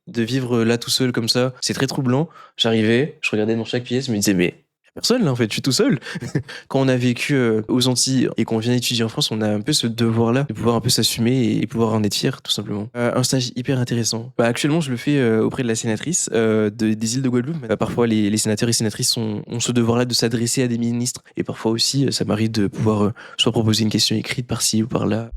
de vivre là tout seul comme ça. C'est très troublant. J'arrivais, je regardais dans chaque pièce, je me disais, mais y a personne là en fait, je suis tout seul. Quand on a vécu aux Antilles et qu'on vient étudier en France, on a un peu ce devoir-là de pouvoir un peu s'assumer et pouvoir en être fier, tout simplement. Un stage hyper intéressant. Actuellement, je le fais auprès de la sénatrice des îles de Guadeloupe. Parfois, les sénateurs et sénatrices ont ce devoir-là de s'adresser à des ministres. Et parfois aussi, ça m'arrive de pouvoir soit proposer une question écrite par-ci ou par-là.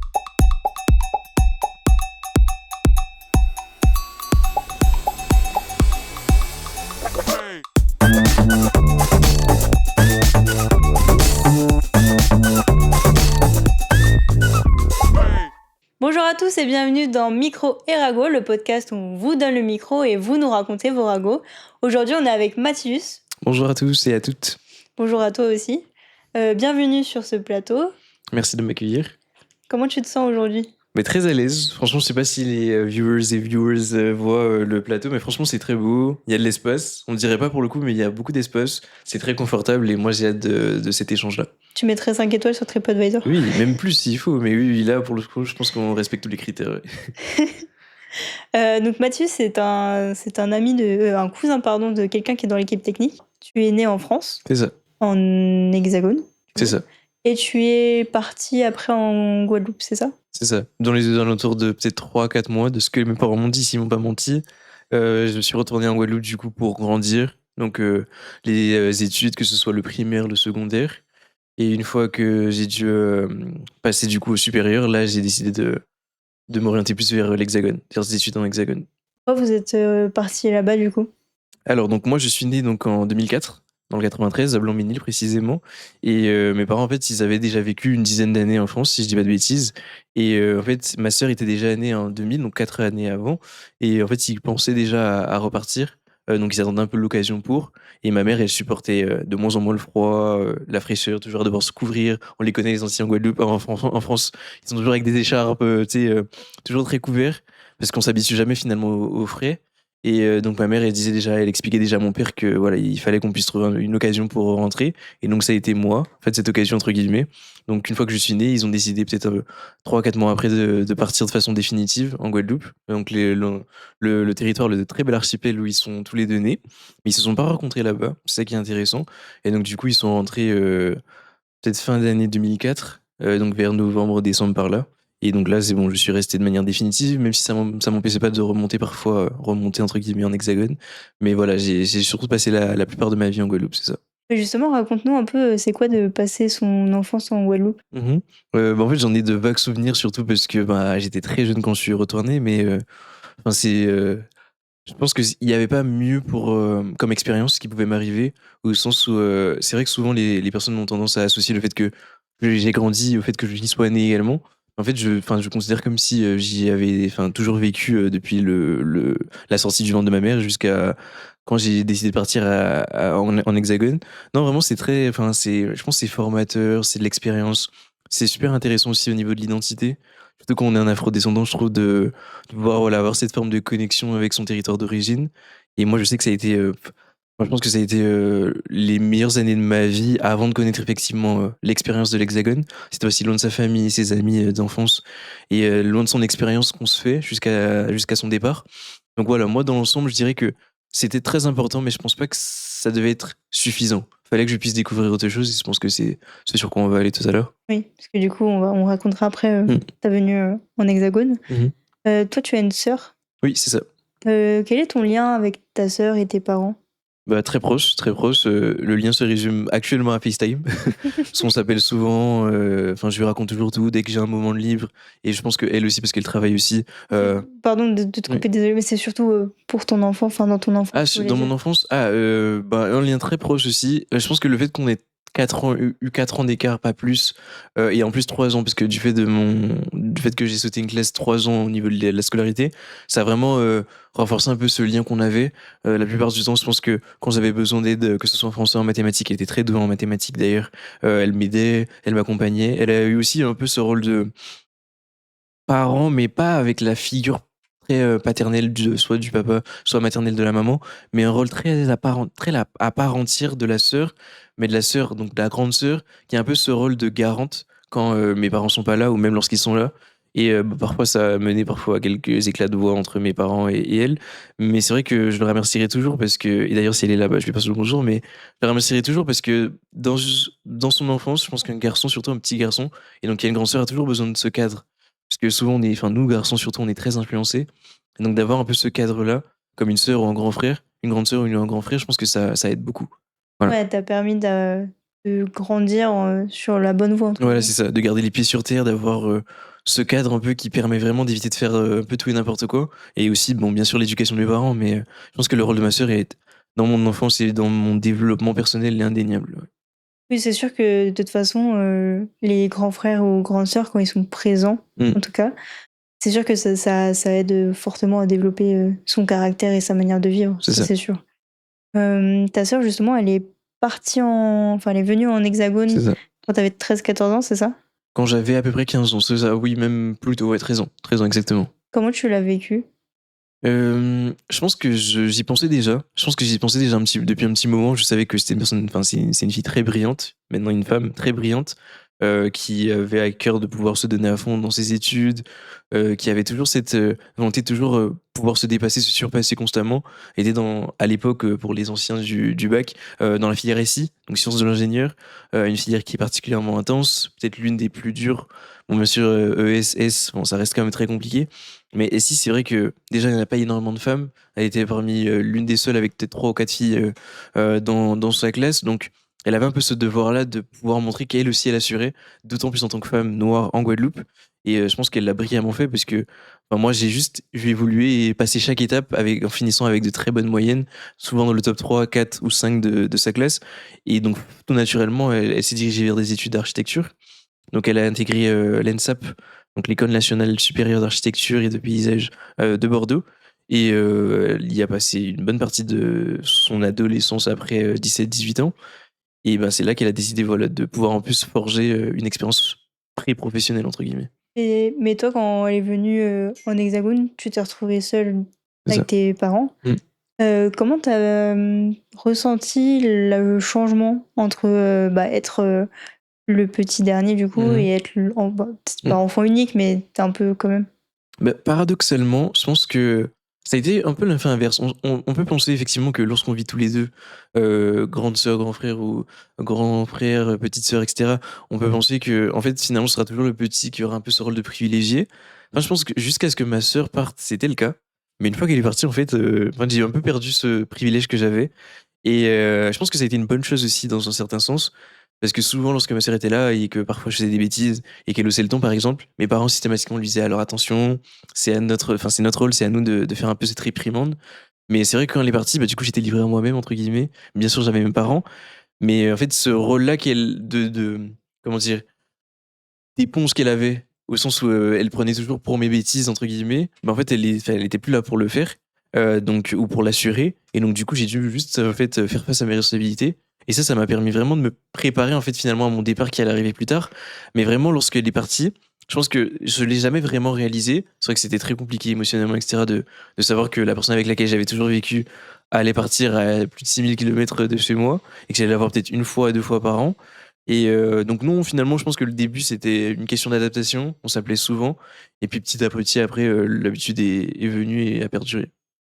Bonjour à tous et bienvenue dans Micro et Rago, le podcast où on vous donne le micro et vous nous racontez vos ragots. Aujourd'hui, on est avec Mathius. Bonjour à tous et à toutes. Bonjour à toi aussi. Bienvenue sur ce plateau. Merci de m'accueillir. Comment tu te sens aujourd'hui ? Mais très à l'aise. Franchement, je sais pas si les viewers voient le plateau, mais franchement, c'est très beau. Il y a de l'espace. On ne dirait pas pour le coup, mais il y a beaucoup d'espace. C'est très confortable et moi, j'ai hâte de cet échange-là. Tu mettrais 5 étoiles sur TripAdvisor ? Oui, même plus s'il faut. Mais oui, là, pour le coup, je pense qu'on respecte tous les critères. Donc Mathius, c'est un ami un cousin de quelqu'un qui est dans l'équipe technique. Tu es né en France. C'est ça. En Hexagone. C'est ça. Et tu es parti après en Guadeloupe, c'est ça ? C'est ça. Dans les alentours de peut-être 3-4 mois, de ce que mes parents m'ont dit, s'ils m'ont pas menti, je suis retourné en Guadeloupe du coup pour grandir. Donc les études, que ce soit le primaire, le secondaire. Et une fois que j'ai dû passer du coup au supérieur, là j'ai décidé de m'orienter plus vers l'Hexagone, faire des études en Hexagone. Pourquoi vous êtes parti là-bas du coup ? Alors donc moi je suis né donc en 2004, dans le 93, à Blanc-Ménil précisément. Et mes parents en fait ils avaient déjà vécu une dizaine d'années en France, si je dis pas de bêtises. Et en fait ma sœur était déjà née en 2000, donc 4 années avant. Et en fait ils pensaient déjà à repartir. Donc ils attendaient un peu l'occasion pour. Et ma mère, elle supportait de moins en moins le froid, la fraîcheur, toujours devoir se couvrir. On les connaît les Antilles en Guadeloupe, en France, ils sont toujours avec des écharpes, toujours très couverts, parce qu'on s'habitue jamais finalement au frais. Et donc ma mère, elle expliquait déjà à mon père que voilà, il fallait qu'on puisse trouver une occasion pour rentrer. Et donc ça a été moi, en fait, cette occasion entre guillemets. Donc une fois que je suis né, ils ont décidé peut-être 3-4 mois après de partir de façon définitive en Guadeloupe. Donc le territoire, le très bel archipel où ils sont tous les deux nés. Mais ils se sont pas rencontrés là-bas, c'est ça qui est intéressant. Et donc du coup, ils sont rentrés peut-être fin d'année 2004, donc vers novembre-décembre par là. Et donc là, c'est bon, je suis resté de manière définitive, même si ça m'empêchait pas de remonter parfois, remonter entre guillemets en hexagone. Mais voilà, j'ai surtout passé la plupart de ma vie en Guadeloupe, c'est ça. Justement, raconte-nous un peu, c'est quoi de passer son enfance en Guadeloupe ? En fait, j'en ai de vagues souvenirs, surtout parce que j'étais très jeune quand je suis retourné, mais je pense qu'il n'y avait pas mieux comme expérience qui pouvait m'arriver, au sens où c'est vrai que souvent les personnes ont tendance à associer le fait que j'ai grandi au fait que j'y sois né également. En fait, je considère comme si j'y avais toujours vécu depuis la sortie du ventre de ma mère jusqu'à quand j'ai décidé de partir en Hexagone. Non, vraiment, je pense que c'est formateur, c'est de l'expérience. C'est super intéressant aussi au niveau de l'identité. Surtout quand on est un afro-descendant, je trouve de pouvoir voilà, avoir cette forme de connexion avec son territoire d'origine. Et moi, je sais que ça a été, moi, je pense que ça a été les meilleures années de ma vie avant de connaître effectivement l'expérience de l'Hexagone. C'était aussi loin de sa famille, ses amis d'enfance, et loin de son expérience qu'on se fait jusqu'à son départ. Donc voilà, moi, dans l'ensemble, je dirais que c'était très important, mais je pense pas que ça devait être suffisant. Fallait que je puisse découvrir autre chose, et je pense que c'est ce sur quoi on va aller tout à l'heure. Oui, parce que du coup, on racontera après ta venue en Hexagone. Toi, tu as une sœur. Oui, c'est ça. Quel est ton lien avec ta sœur et tes parents ? Très proche, très proche. Le lien se résume actuellement à FaceTime. Parce qu'on s'appelle souvent. Je lui raconte toujours tout dès que j'ai un moment de libre. Et je pense qu'elle aussi, parce qu'elle travaille aussi. Pardon de te couper, désolé, mais c'est surtout pour ton enfant, dans ton enfance. Dans mon enfance, un lien très proche aussi. Je pense que le fait qu'on ait 4 ans, eu 4 ans d'écart, pas plus, et en plus 3 ans, parce que du fait que j'ai sauté une classe 3 ans au niveau de la scolarité, ça a vraiment renforcé un peu ce lien qu'on avait. La plupart du temps, je pense que quand j'avais besoin d'aide, que ce soit en français ou en mathématiques, elle était très douée en mathématiques d'ailleurs, elle m'aidait, elle m'accompagnait. Elle a eu aussi un peu ce rôle de parent, mais pas avec la figure très paternelle soit du papa, soit maternelle de la maman, mais un rôle à part entière de la sœur, mais de la sœur, donc de la grande sœur, qui a un peu ce rôle de garante quand mes parents sont pas là ou même lorsqu'ils sont là. Et parfois ça a mené parfois à quelques éclats de voix entre mes parents et elle. Mais c'est vrai que je le remercierai toujours parce que et d'ailleurs si elle est là, bah, je lui passe le bonjour, mais je la remercierai toujours parce que dans son enfance, je pense qu'un garçon, surtout un petit garçon et donc il y a une grande sœur, a toujours besoin de ce cadre. Parce que souvent on est enfin nous garçons surtout, on est très influencés et donc d'avoir un peu ce cadre-là, comme une sœur ou un grand frère, une grande sœur ou un grand frère, je pense que ça aide beaucoup. Voilà. Ouais, t'a permis de grandir, sur la «bonne voie» entre Voilà, guillemets. c'est ça, de garder les pieds sur terre, d'avoir, ce cadre un peu qui permet vraiment d'éviter de faire, un peu tout et n'importe quoi et aussi, bon, bien sûr, l'éducation de mes parents, mais je pense que le rôle de ma sœur est dans mon enfance et dans mon développement personnel est indéniable, ouais. Oui, c'est sûr que de toute façon, les grands frères ou grandes sœurs, quand ils sont présents, Mmh, en tout cas, c'est sûr que ça aide, fortement à développer, son caractère et sa manière de vivre, c'est ça ça, c'est sûr. Ta sœur justement, elle est elle est venue en c'est Hexagone ça. quand tu avais 13-14 ans, c'est ça? Quand j'avais à peu près 15 ans, c'est ça, oui, même plutôt, ouais, 13 ans exactement. Comment tu l'as vécu? Je pense que j'y pensais déjà. Je pense que j'y pensais déjà un petit depuis un petit moment. Je savais que c'était une personne enfin, c'est une fille très brillante, maintenant une femme très brillante, qui avait à cœur de pouvoir se donner à fond dans ses études, qui avait toujours cette, volonté de toujours, pouvoir se dépasser, se surpasser constamment. Elle était dans à l'époque, pour les anciens du bac, dans la filière SI, donc sciences de l'ingénieur, une filière qui est particulièrement intense, peut-être l'une des plus dures. Bon, bien sûr, ES, bon, ça reste quand même très compliqué, mais et si c'est vrai que déjà il n'y en a pas énormément de femmes. Elle était parmi, l'une des seules avec peut-être 3 ou 4 filles, dans sa classe, donc elle avait un peu ce devoir-là de pouvoir montrer qu'elle aussi elle assurait, d'autant plus en tant que femme noire en Guadeloupe et je pense qu'elle l'a brillamment fait parce que, enfin moi j'ai juste vu évoluer et passer chaque étape avec en finissant avec de très bonnes moyennes, souvent dans le top 3, 4 ou 5 de sa classe et donc tout naturellement elle s'est dirigée vers des études d'architecture. Donc elle a intégré, l'ENSAP, donc l'École nationale supérieure d'architecture et de paysage, de Bordeaux et elle y a passé une bonne partie de son adolescence après, 17-18 ans et ben, c'est là qu'elle a décidé, voilà, de pouvoir en plus forger, une expérience «pré-professionnelle» entre guillemets. Et mais toi, quand elle est venue, en Hexagone, tu t'es retrouvée seule C'est avec ça. tes parents. Mmh. Comment tu as, ressenti le changement entre, être, le petit dernier du coup Mmh et mh. être peut-être Mmh. pas enfant unique, mais tu un peu quand même? Bah, paradoxalement, je pense que ça a été un peu l'effet inverse. On peut penser effectivement que lorsqu'on vit tous les 2, grande sœur, grand frère ou grand frère, petite sœur et cetera, on peut penser qu'en fait, finalement, ce sera toujours le petit qui aura un peu ce rôle de privilégié. Enfin, je pense que jusqu'à ce que ma sœur parte, c'était le cas. Mais une fois qu'elle est partie, en fait, enfin, j'ai un peu perdu ce privilège que j'avais et je pense que ça a été une bonne chose aussi dans un certain sens. Parce que souvent, lorsque ma sœur était là et que parfois je faisais des bêtises et qu'elle haussait le ton, par exemple, mes parents systématiquement lui disaient: «Alors attention, c'est notre rôle, c'est à nous de faire un peu cette réprimande». Mais c'est vrai que quand elle est partie, bah, du coup, j'étais «livré à moi-même» entre guillemets. Bien sûr, j'avais mes parents, mais en fait, ce rôle-là qu'elle de comment dire? D'éponge qu'elle avait, au sens où, elle prenait toujours pour mes «bêtises» entre guillemets, bah, en fait, elle était plus là pour le faire, donc ou pour l'assurer et donc du coup, j'ai dû juste, en fait, faire face à mes responsabilités et ça m'a permis vraiment de me préparer, en fait, finalement, à mon départ qui allait arriver plus tard. Mais vraiment, lorsqu'elle est partie, je pense que je l'ai jamais vraiment réalisé. C'est vrai que c'était très compliqué émotionnellement et cetera de savoir que la personne avec laquelle j'avais toujours vécu allait partir à plus de 6 000 kilomètres de chez moi et que j'allais la voir peut-être une fois, 2 fois par an et donc non, finalement, je pense que le début, c'était une question d'adaptation. On s'appelait souvent et puis petit à petit après, l'habitude est venue et a perduré.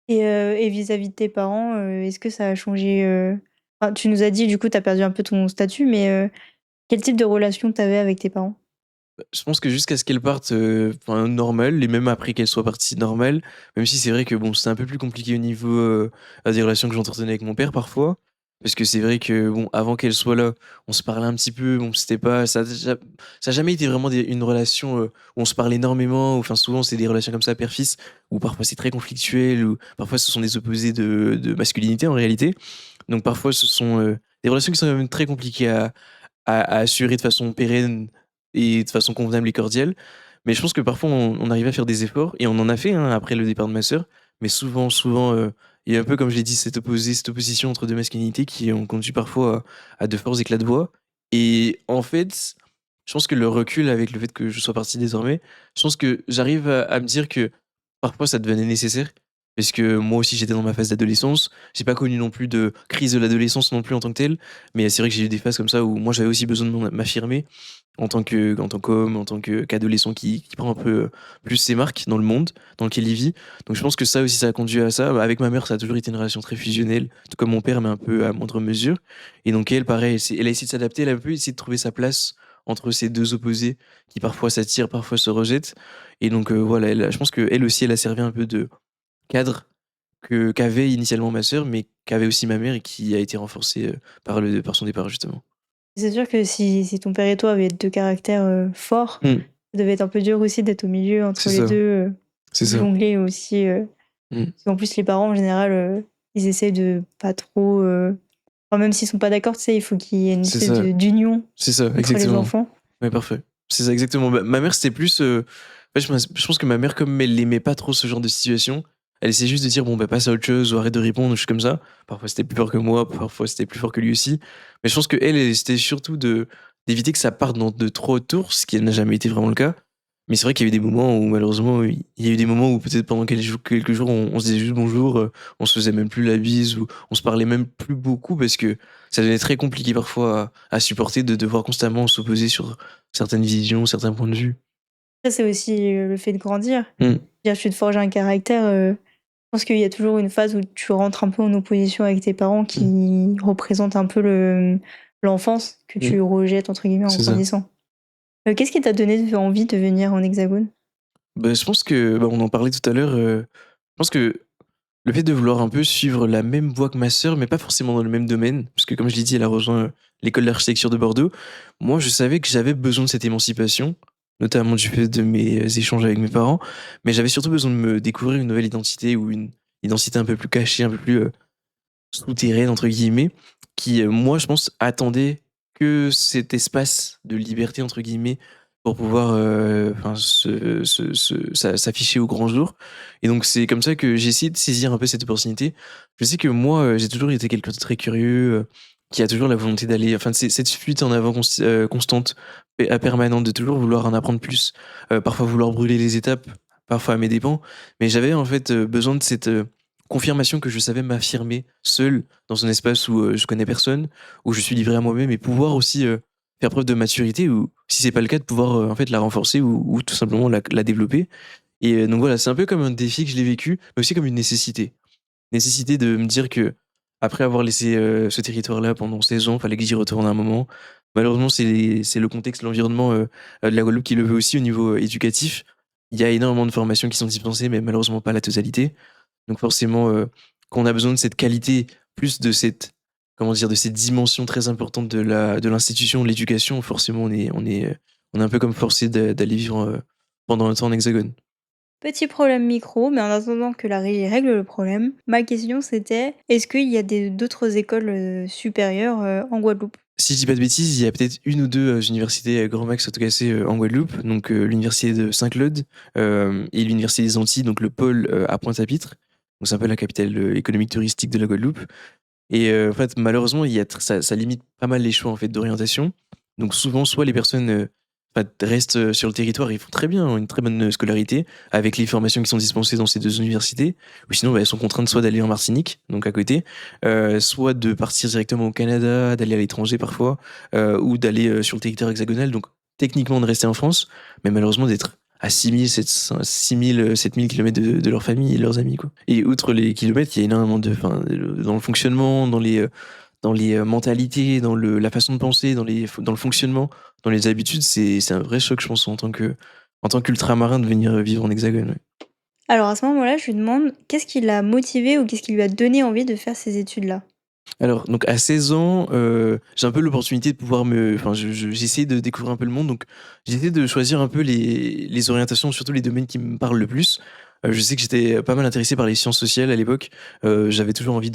Et vis-à-vis de tes parents, est-ce que ça a changé, enfin, tu nous as dit du coup tu as perdu un peu ton statut, mais quel type de relation tu avais avec tes parents? Je pense que jusqu'à ce qu'elle parte, enfin normal et même après qu'elle soit partie normal, même si c'est vrai que bon, c'était un peu plus compliqué au niveau, des relations que j'entretenais avec mon père parfois. Parce que c'est vrai que bon, avant qu'elle soit là, on se parlait un petit peu, bon c'était pas ça a jamais été vraiment une relation, où on se parle énormément, enfin souvent c'est des relations comme ça père-fils, où parfois c'est très conflictuel, ou parfois ce sont des opposés de masculinité en réalité. Donc parfois ce sont, des relations qui sont même très compliquées à assurer de façon pérenne et de façon convenable et cordiale. Mais je pense que parfois on arrive à faire des efforts et on en a fait, hein, après le départ de ma sœur. Mais souvent, il y a un peu comme je l'ai dit cette opposition entre 2 masculinités qui ont conduit parfois à de forts éclats de voix. Et en fait, je pense que le recul avec le fait que je sois parti désormais, je pense que j'arrive à me dire que parfois ça devenait nécessaire. Parce que moi aussi, j'étais dans ma phase d'adolescence. J'ai pas connu non plus de crise de l'adolescence non plus en tant que telle, mais c'est vrai que j'ai eu des phases comme ça où moi, j'avais aussi besoin de m'affirmer en tant qu'homme, en tant qu'adolescent qui prend un peu plus ses marques dans le monde dans lequel il vit. Donc je pense que ça aussi, ça a conduit à ça. Bah, avec ma mère, ça a toujours été une relation très fusionnelle, tout comme mon père, mais un peu à moindre mesure. Et donc elle, pareil, elle a essayé de s'adapter, elle a un peu essayé de trouver sa place entre ces deux opposés qui parfois s'attirent, parfois se rejettent. Et donc voilà, je pense qu'elle aussi, elle a servi un peu de cadre qu'avait initialement ma sœur, mais qu'avait aussi ma mère et qui a été renforcé par son départ, justement. C'est sûr que si ton père et toi avaient 2 caractères, forts, Mm. ça devait être un peu dur aussi d'être au milieu C'est entre les ça, 2, c'est ça. jongler aussi, Mm. parce qu'en plus les parents en général, ils essaient de pas trop, enfin même s'ils sont pas d'accord, tu sais, il faut qu'il y ait une C'est espèce ça, d'union c'est ça, entre les exactement. enfants. Ouais, parfait. C'est ça, exactement. Bah, ma mère, c'était plus. Ouais, je pense que ma mère, comme elle aimait pas trop ce genre de situation, elle essayait juste de dire bon, bah, passe à autre chose ou arrête de répondre, ou choses comme ça. Parfois, c'était plus fort que moi, parfois, c'était plus fort que lui aussi. Mais je pense que c'était surtout d'éviter que ça parte dans de trop hautes tours, ce qui n'a jamais été vraiment le cas. Mais c'est vrai qu'il y a eu des moments où, malheureusement, il y a eu des moments où peut-être pendant quelques jours, on se disait juste bonjour, on se faisait même plus la bise, ou on se parlait même plus beaucoup parce que ça devenait très compliqué parfois à supporter de devoir constamment s'opposer sur certaines visions, certains points de vue. Après c'est aussi, le fait de grandir. Mmh. Dire tu te forges un caractère, je pense qu'il y a toujours une phase où tu rentres un peu en opposition avec tes parents Mmh. qui représentent un peu l'enfance que Mmh. tu «rejettes» entre guillemets en C'est ça. grandissant. Qu'est-ce qui t'a donné envie de venir en Hexagone? Bah, je pense que, bah, on en parlait tout à l'heure, je pense que le fait de vouloir un peu suivre la même voie que ma sœur, mais pas forcément dans le même domaine, parce que comme je l'ai dit, elle a rejoint, l'école d'architecture de Bordeaux. Moi, je savais que j'avais besoin de cette émancipation, notamment du fait de mes, échanges avec mes parents, mais j'avais surtout besoin de me découvrir une nouvelle identité ou une identité un peu plus cachée, un peu plus, «souterraine» entre guillemets, qui, moi, je pense, attendait que cet espace de «liberté» entre guillemets pour pouvoir, enfin s'afficher au grand jour. Et donc c'est comme ça que j'ai essayé de saisir un peu cette opportunité. Je sais que moi, j'ai toujours été quelqu'un de très curieux, qui a toujours la volonté d'aller, enfin c'est cette fuite en avant constante permanente, de toujours vouloir en apprendre plus, parfois vouloir brûler les étapes, parfois à mes dépens. Mais j'avais en fait, besoin de cette, confirmation que je savais m'affirmer seul dans un espace où, je connais personne, où je suis livré à moi-même, et pouvoir aussi, faire preuve de maturité, ou si c'est pas le cas, de pouvoir, en fait la renforcer, ou tout simplement la développer. Et donc voilà, c'est un peu comme un défi que je l'ai vécu, mais aussi comme une nécessité. Nécessité de me dire que après avoir laissé, ce territoire-là pendant 16 ans, fallait que j'y retourne à un moment. Malheureusement, c'est le contexte, l'environnement, de la Guadeloupe qui le veut aussi au niveau, éducatif. Il y a énormément de formations qui sont dispensées, mais malheureusement pas la totalité. Donc forcément, quand on a besoin de cette qualité, plus de cette, comment dire? De cette dimension très importante de l'institution, de l'éducation, forcément on est un peu comme forcé d'aller vivre, pendant un temps en Hexagone. Petit problème micro, mais en attendant que la régie règle le problème, ma question c'était: est-ce qu'il y a d'autres écoles, supérieures, en Guadeloupe? Si je dis pas de bêtises, il y a peut-être une ou 2 universités, grand max au Togassé, en Guadeloupe, donc l'université de Saint-Claude, et l'université des Antilles, donc le pôle, à Pointe-à-Pitre. Donc c'est un peu la capitale, économique touristique de la Guadeloupe. Et en fait, malheureusement, il y a ça limite pas mal les choix, en fait, d'orientation. Donc souvent, soit les personnes, enfin, restent, sur le territoire et ils font très bien, ont une très bonne, scolarité avec les formations qui sont dispensées dans ces 2 universités, ou sinon, bah, elles sont contraintes soit d'aller en Martinique, donc à côté, soit de partir directement au Canada, d'aller à l'étranger parfois, ou d'aller, sur le territoire hexagonal, donc techniquement de rester en France, mais malheureusement d'être à 6 000 kilomètres de leur famille et de leurs amis, quoi. Et outre les kilomètres, il y a énormément dans le fonctionnement, dans les, mentalités, la façon de penser, dans le fonctionnement, dans les habitudes, c'est un vrai choc, je pense, en tant qu'ultramarin de venir, vivre en Hexagone, ouais. Alors à ce moment-là, je lui demande qu'est-ce qui l'a motivé ou qu'est-ce qui lui a donné envie de faire ces études-là? Alors donc à 16 ans, j'ai un peu l'opportunité de pouvoir j'ai essayé de découvrir un peu le monde, donc j'ai essayé de choisir un peu les orientations, surtout les domaines qui me parlent le plus. Je sais que j'étais pas mal intéressé par les sciences sociales à l'époque, j'avais toujours envie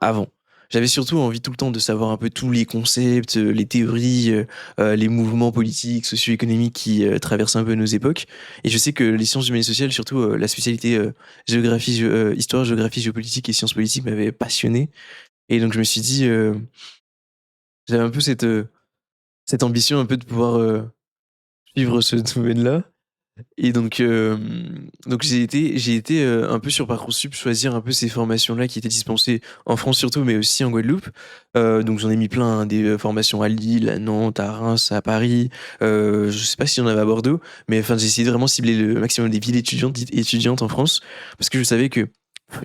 avant. J'avais surtout envie tout le temps de savoir un peu tous les concepts, les théories, les mouvements politiques, socio-économiques qui, traversent un peu nos époques. Et je sais que les sciences humaines et sociales, surtout, la spécialité, histoire, géographie, géopolitique et sciences politiques m'avait passionné. Et donc je me suis dit, j'avais un peu cette ambition un peu de pouvoir, suivre ce domaine-là. Et donc j'ai été un peu sur Parcoursup choisir un peu ces formations-là qui étaient dispensées en France surtout, mais aussi en Guadeloupe. Donc j'en ai mis plein, hein, des formations à Lille, à Nantes, à Reims, à Paris. Je sais pas s'il y en avait à Bordeaux, mais enfin j'ai essayé de vraiment cibler le maximum des villes étudiantes en France, parce que je savais que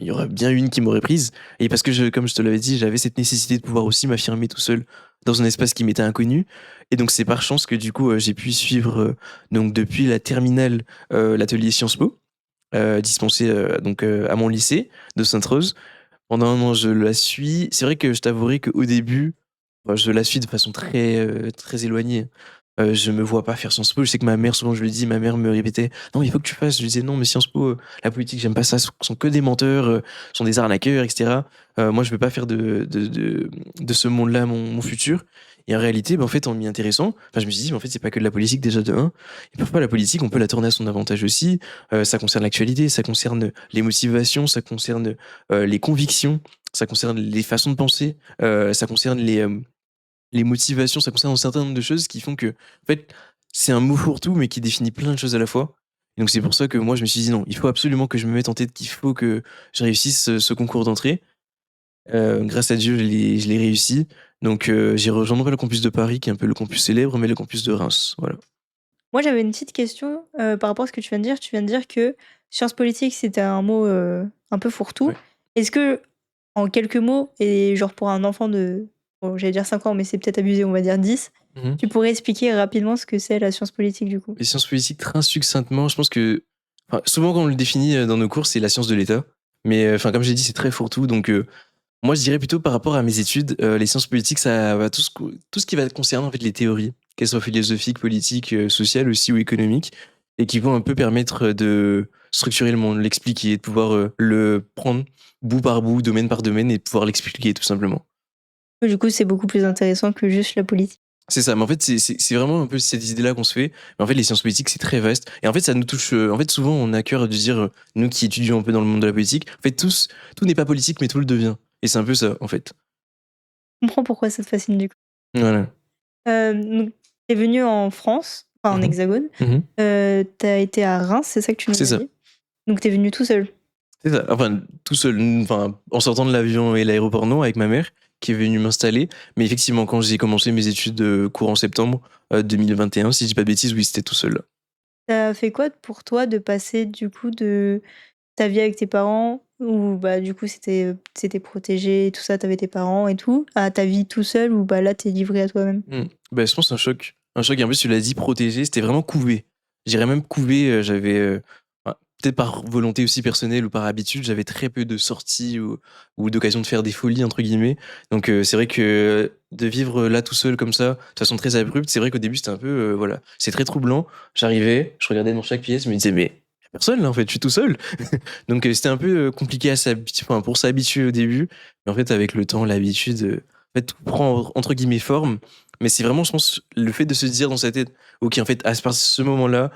il y aurait bien une qui m'aurait prise, et parce que comme je te l'avais dit, j'avais cette nécessité de pouvoir aussi m'affirmer tout seul dans un espace qui m'était inconnu. Et donc c'est par chance que du coup j'ai pu suivre donc depuis la terminale l'atelier Sciences Po, dispensé à mon lycée de Sainte-Rose. Pendant un an, je la suis. C'est vrai que je t'avouerai qu'au début, je la suis de façon très éloignée. Je me vois pas faire Sciences Po. Je sais que ma mère, souvent je lui dis, ma mère me répétait: «Non, il faut que tu fasses». Je lui disais: «Non, mais Sciences Po, la politique, j'aime pas ça, ce sont que des menteurs, sont des arnaqueurs et cetera. Moi, je veux pas faire de ce monde-là mon futur». Et en réalité, en fait, en m'y intéressant, je me suis dit: «Mais en fait, c'est pas que de la politique déjà de 1, et parfois la politique, on peut la tourner à son avantage aussi». Ça concerne l'actualité, ça concerne les motivations, ça concerne les convictions, ça concerne les façons de penser, ça concerne les motivations, ça concerne un certain nombre de choses qui font que, en fait, c'est un mot fourre-tout, mais qui définit plein de choses à la fois. Et donc c'est pour ça que moi, je me suis dit: «Non, il faut absolument que je me mette en tête qu'il faut que je réussisse ce concours d'entrée». Grâce à Dieu, je l'ai réussi. Donc j'ai rejoint non pas le campus de Paris, qui est un peu le campus célèbre, mais le campus de Reims, voilà. Moi, j'avais une petite question, par rapport à ce que tu viens de dire. Tu viens de dire que sciences politiques, c'était un mot, un peu fourre-tout. Ouais. Est-ce que, en quelques mots et genre pour un enfant de, bon, j'allais dire 5 ans, mais c'est peut-être abusé, on va dire 10, Mmh. tu pourrais expliquer rapidement ce que c'est la science politique, du coup? Les sciences politiques, très succinctement, je pense que, souvent quand on le définit, dans nos cours, c'est la science de l'État. Mais, comme j'ai dit, c'est très fourre-tout. Donc, moi, je dirais plutôt par rapport à mes études, les sciences politiques, ça va tout ce qui va concerner en fait les théories, qu'elles soient philosophiques, politiques, sociales aussi ou économiques, et qui vont un peu permettre de structurer le monde, l'expliquer, de pouvoir le prendre bout par bout, domaine par domaine, et de pouvoir l'expliquer tout simplement. Oui, du coup, c'est beaucoup plus intéressant que juste la politique. C'est ça, mais en fait, c'est vraiment un peu cette idée-là qu'on se fait. Mais en fait, les sciences politiques, c'est très vaste. Et en fait, ça nous touche. En fait, souvent, on a à cœur de dire, nous qui étudions un peu dans le monde de la politique, en fait, tout n'est pas politique, mais tout le devient. Et c'est un peu ça, en fait. Je comprends pourquoi ça te fascine, du coup. Voilà. Donc tu venu en France, enfin en Mhm. Hexagone, Mhm. tu été à Reims, c'est ça que tu nous C'est as ça. dit? Donc t'es venu tout seul? C'est ça. Enfin, tout seul. Enfin, en sortant de l'avion et l'aéroport, non, avec ma mère, qui est venue m'installer. Mais effectivement, quand j'ai commencé mes études courant septembre 2021, si je dis pas de bêtises, oui, c'était tout seul. Ça fait quoi pour toi de passer du coup de ta vie avec tes parents où bah, du coup c'était protégé et tout ça, t'avais tes parents et tout, à ta vie tout seul où bah, là t'es livré à toi-même? Bah, je pense un choc. Un choc, et en plus, tu l'as dit, protégé, c'était vraiment couvé. J'irais même couvé, j'avais, peut-être par volonté aussi personnelle ou par habitude, j'avais très peu de sorties ou d'occasions de faire des «folies» entre guillemets. Donc c'est vrai que de vivre là tout seul comme ça, de façon très abrupte, c'est vrai qu'au début c'était un peu, voilà, c'est très troublant. J'arrivais, je regardais dans chaque pièce, je me disais: «Mais y a personne là en fait, je suis tout seul». Donc c'était un peu, compliqué pour s'habituer au début. Mais en fait avec le temps, l'habitude, en fait tout prend entre guillemets «forme». Mais c'est vraiment, je pense, le fait de se dire dans sa tête: «OK, en fait, à ce moment-là,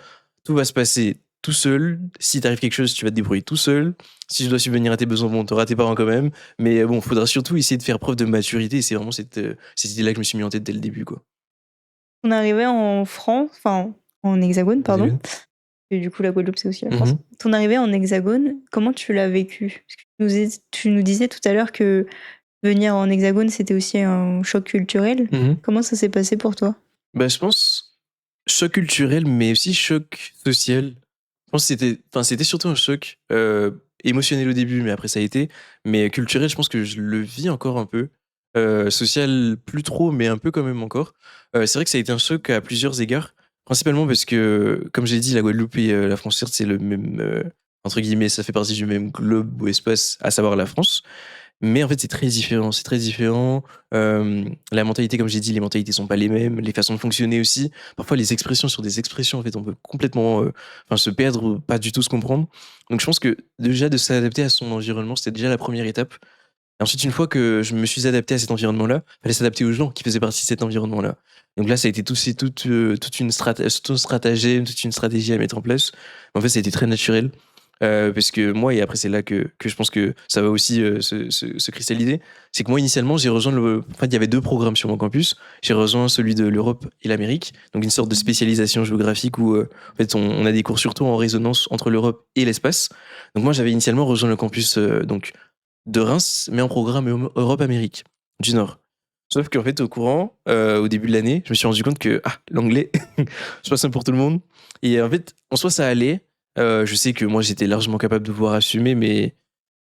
tout va se passer tout seul. Si t'arrive quelque chose, tu vas te débrouiller tout seul. Si je dois subvenir à tes besoins, bon, t'auras tes parents quand même. Mais bon, faudra surtout essayer de faire preuve de maturité». Et c'est vraiment cette idée-là que je me suis mis en tête dès le début, quoi. On arrivait en France, enfin en Hexagone pardon, Vas-y. et du coup la Guadeloupe c'est aussi la France. Mmh. Ton arrivée en Hexagone, comment tu l'as vécu? Parce que tu nous disais tout à l'heure que venir en Hexagone c'était aussi un choc culturel. Mmh. Comment ça s'est passé pour toi? Bah, je pense choc culturel, mais aussi choc social. Je pense que c'était surtout un choc, émotionnel au début, mais après ça a été. Mais culturel, je pense que je le vis encore un peu. Social, plus trop, mais un peu quand même encore. C'est vrai que ça a été un choc à plusieurs égards, principalement parce que, comme j'ai dit, la Guadeloupe et la France, certes, c'est le même, entre guillemets, ça fait partie du même globe ou espace, à savoir la France. Mais en fait, c'est très différent. La mentalité, comme j'ai dit, les mentalités sont pas les mêmes, les façons de fonctionner aussi. Parfois, les expressions sur des expressions, en fait, on peut complètement, se perdre ou pas du tout se comprendre. Donc je pense que déjà de s'adapter à son environnement, c'était déjà la première étape. Et ensuite, une fois que je me suis adapté à cet environnement-là, fallait s'adapter aux gens qui faisaient partie de cet environnement-là. Donc là, ça a été toute une stratagème, toute une stratégie à mettre en place. En fait, ça a été très naturel. Parce que moi, et après c'est là que je pense que ça va aussi se cristalliser, c'est que moi initialement j'ai rejoint en fait il y avait deux programmes sur mon campus. J'ai rejoint celui de l'Europe et l'Amérique, donc une sorte de spécialisation géographique où en fait on a des cours surtout en résonance entre l'Europe et l'espace. Donc moi j'avais initialement rejoint le campus donc de Reims, mais en programme Europe-Amérique du Nord. Sauf qu'en fait, au courant, au début de l'année, je me suis rendu compte que l'anglais, c'est pas simple pour tout le monde. Et en fait, en soi, ça allait. Je sais que moi, j'étais largement capable de pouvoir assumer, mais